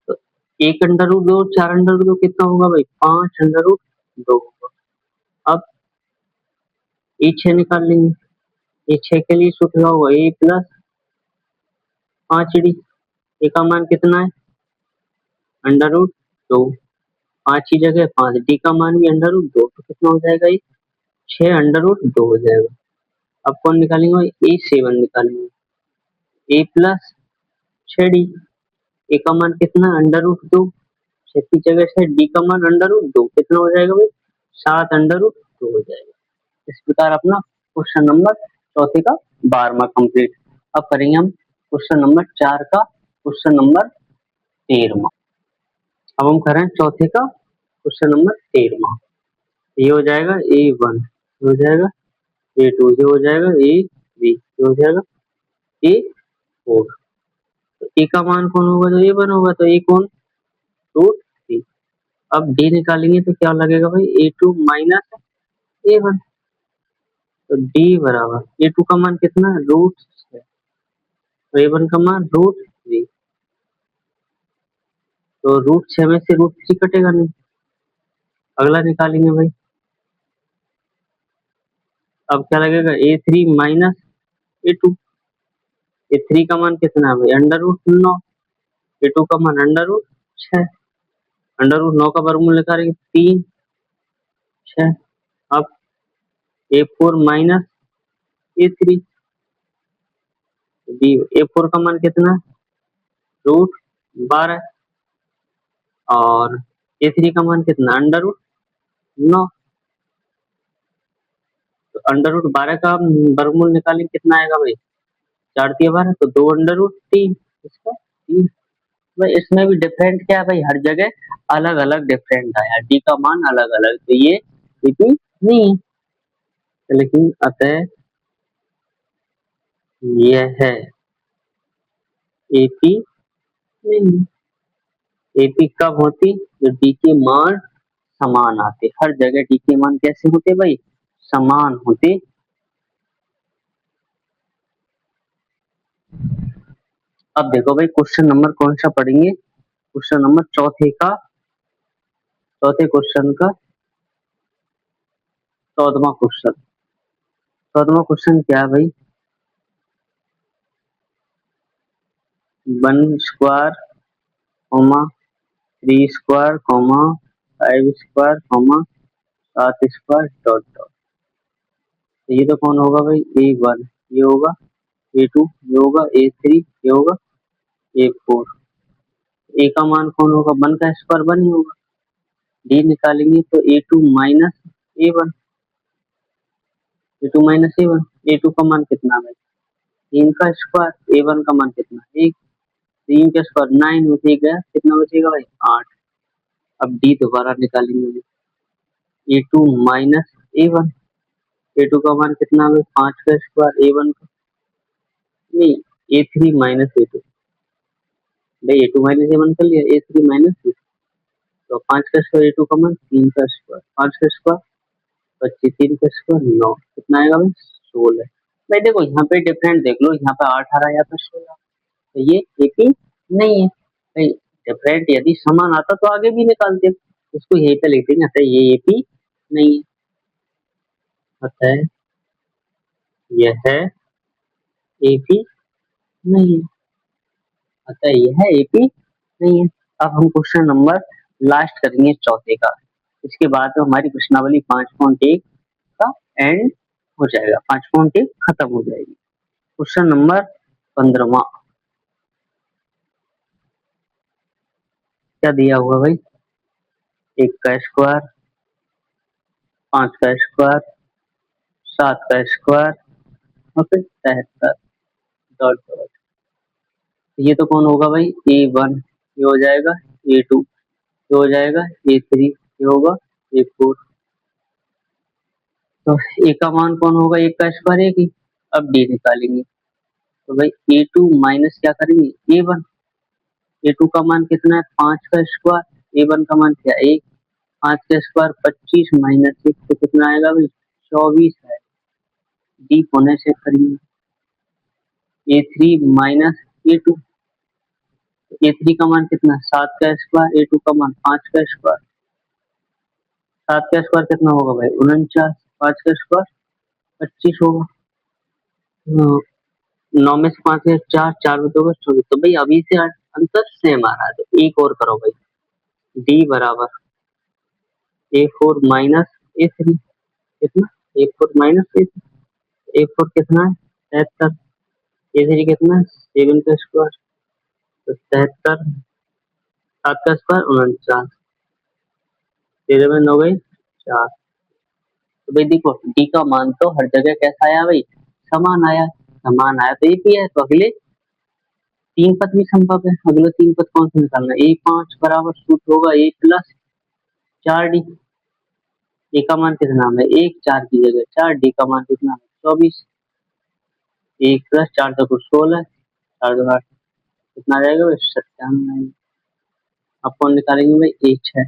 [SPEAKER 1] तो एक अंडर रूट 2, 4 अंडर रूट 2 कितना होगा भाई, 5 अंडर रूट 2 होगा। अब ए 6 निकाल लेंगे, ए 6 के लिए सूत्र होगा ए प्लस 5d। ए का मान कितना है, अंडर रूट 2, 5 की जगह 5, डी का मान भी अंडर रूट 2, तो कितना हो जाएगा ये 6 अंडर रूट 2 हो जाएगा। अब कौन निकालेंगे भाई, ए 7 निकालेंगे, ए प्लस 6d। ए का मान कितना, अंडर रूट 2, 6 की जगह से डी का मान अंडर रूट 2 कितना हो जाएगा भाई, 7 अंडर रूट 2 हो जाएगा। इस प्रकार अपना क्वेश्चन नंबर चौथे का 12वां कंप्लीट। अब करेंगे हम क्वेश्चन नंबर 4 का क्वेश्चन नंबर 13वां। अब हम करें चौथे का क्वेश्चन नंबर 13वां। ये हो जाएगा A1, ये हो जाएगा A2, ये हो जाएगा A3, ये हो जाएगा A4। तो ए का मान कौन होगा, तो A1 होगा, तो ए कौन, रूट 3। अब डी निकालेंगे तो क्या लगेगा भाई, A2 माइनस A1, तो डी बराबर A2 का मान कितना, रूट 6, तो A1 का मान रूट 3। तो रूट 6 में से रूट 3 कटेगा नहीं, अगला निकालेंगे भाई। अब क्या लगेगा, A3 माइनस A2, A3 का मान कितना है भाई, अंडर रूट 9, A2 का मान अंडर रूट 6, अंडर रूट 9 का वर्गमूल निकालेंगे 3 6। अब A4 माइनस A3, A4 का मान कितना, रूट 12, और A3 का मान कितना, अंडर रूट 9। तो अंडर रूट 12 का वर्गमूल निकालेंगे कितना आएगा भाई, 4 3 12, तो 2 अंडर रूट 3, इसका 3। भाई इसमें भी डिफरेंट क्या है भाई, हर जगह अलग अलग डिफरेंट आया, डी का मान अलग अलग, तो ये एपी नहीं है। तो लेकिन अतः यह है एपी नहीं। एपी कब होती, जो डी के मान समान आते, हर जगह डी के मान कैसे होते भाई, समान होते। अब देखो भाई क्वेश्चन नंबर कौन सा पढ़ेंगे, क्वेश्चन नंबर चौथे क्वेश्चन का 14वां क्वेश्चन। 14वां क्वेश्चन क्या है भाई, 1 square comma 3 square comma 5 square comma 7 square dot dot. ये तो कौन होगा भाई, A1, ये होगा A2, ये होगा A3, ये होगा A4। ए का मान कौन होगा, 1 का स्क्वायर 1 ही होगा। डी निकालेंगे तो A2 minus A1, A2 minus A1। A2 का मान कितना है, 3 का स्क्वायर, A1 का मान कितना, 1, 3 का स्क्वायर 9 में से गया, कितना बचेगा भाई 8। अब डी दोबारा निकालेंगे, A2 माइनस A1, A2 का मान कितना है, 5 का स्क्वायर, A1 का नहीं, A3 माइनस A2, भाई A2 माइनस A1 कर लिया, A3 माइनस A2, तो 5 का स्क्वायर A2 का मान 3 का स्क्वायर, 5 का स्क्वायर 25, 3 का स्क्वायर 9, कितना आएगा भाई 16। भाई देखो यहाँ पे डिफरेंट देख लो, यहाँ पे 8 आ रहा है, यहाँ पे 16, तो ये एपी नहीं है भाई। डिफरेंट यदि समान आता तो आगे भी निकालते, इसको यहीं पे लिख देंगे, अतः ये एपी नहीं है, अतः यह है एपी नहीं है, अतः यह एपी नहीं है। अब हम क्वेश्चन नंबर लास्ट करेंगे चौथे का, इसके बाद तो हमारी प्रश्नावली 5.1 का एंड हो जाएगा, 5.1 खत्म हो जाएगी। क्वेश्चन नंबर 15वां क्या दिया हुआ भाई, 1 का स्क्वायर, 5 का स्क्वायर, 7 का स्क्वायर, और फिर 73 डॉट डॉट। ये तो कौन होगा भाई, A1, ये हो जाएगा A2, ये हो जाएगा A3, ये होगा A4। तो ए का मान कौन होगा, 1 का स्क्वायर 1 ही। अब डी निकालेंगे, तो भाई A2 माइनस क्या करेंगे A1। A2 का मान कितना है 5 का स्क्वायर, A1 का मान क्या 1, 5 का स्क्वायर 25 माइनस 1 तो कितना आएगा भाई 24 है। डी होने से करेंगे A3 माइनस A2, A3 का मान कितना 7 का स्क्वायर, A2 का मान 5 का स्क्वायर, 7 का स्क्वायर कितना होगा भाई 49, 5 का स्क्वायर 25 होगा। 9 में से 5 चार, 4 बचे 24। तो भाई अभी से अंतर सेम आ रहा है, तो एक और करो भाई, डी बराबर A4 माइनस A3 कितना A4 माइनस A3, A4 कितना है 73, A3 कितना है 7 का स्क्वायर, तो 73, 7 का स्क्वायर 49, 13 में 9 गई 4। तो भाई देखो डी का मान तो हर जगह कैसा आया भाई समान आया, समान आया तो एक ही है, तो अगले तीन पद भी संभव है। अगले तीन पद कौन से निकालना है A5 बराबर सूत्र होगा A प्लस 4D। ए का मान कितना है एक, 4 की जगह 4, डी का मान कितना है 24, 1 प्लस 4 तो कुछ 16, 4 दो 8, कितना आ जाएगा भाई 97। अब कौन निकालेंगे भाई A6,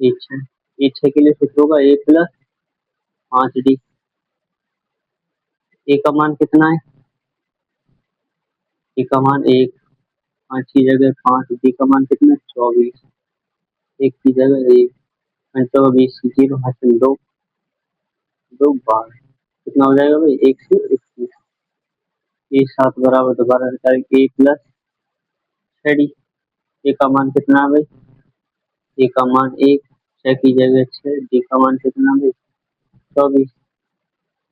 [SPEAKER 1] A6, A6 के लिए सूत्र होगा A प्लस 5D। ए का मान कितना है ए का मान 1, 5 की जगह 5, डी का मान कितना है 24, 1 की जगह 1, 20 जीरो हासिल 2, 2 12, कितना हो जाएगा भाई 121। A7 बराबर दोबारा निकालेंगे A प्लस 6D। ए का मान कितना है भाई ए का मान 1, 6 की जगह 6, डी का मान कितना भाई 24,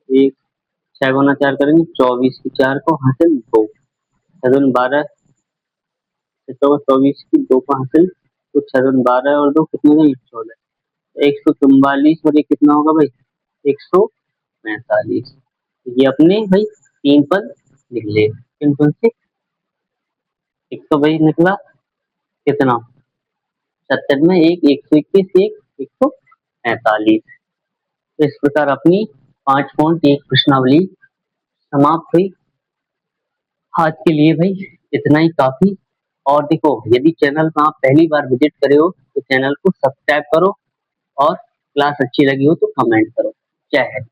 [SPEAKER 1] 1, 6 गुना 4 करेंगे 24 की 4 को हासिल 2, 12, 24 की 2 को हासिल, तो 12 और 2 कितने हैं 14, 144 और ये कितना होगा भाई 145। ये अपने भाई तीन पद निकले, किन कौन से, एक तो भाई निकला कितना 70 में एक, 121, एक 145। तो इस प्रकार अपनी 5.1 प्रश्नावली समाप्त हुई। आज के लिए भाई इतना ही काफी। और देखो यदि चैनल पर आप पहली बार विजिट करे हो तो चैनल को सब्सक्राइब करो, और क्लास अच्छी लगी हो तो कमेंट करो। जय हिंद।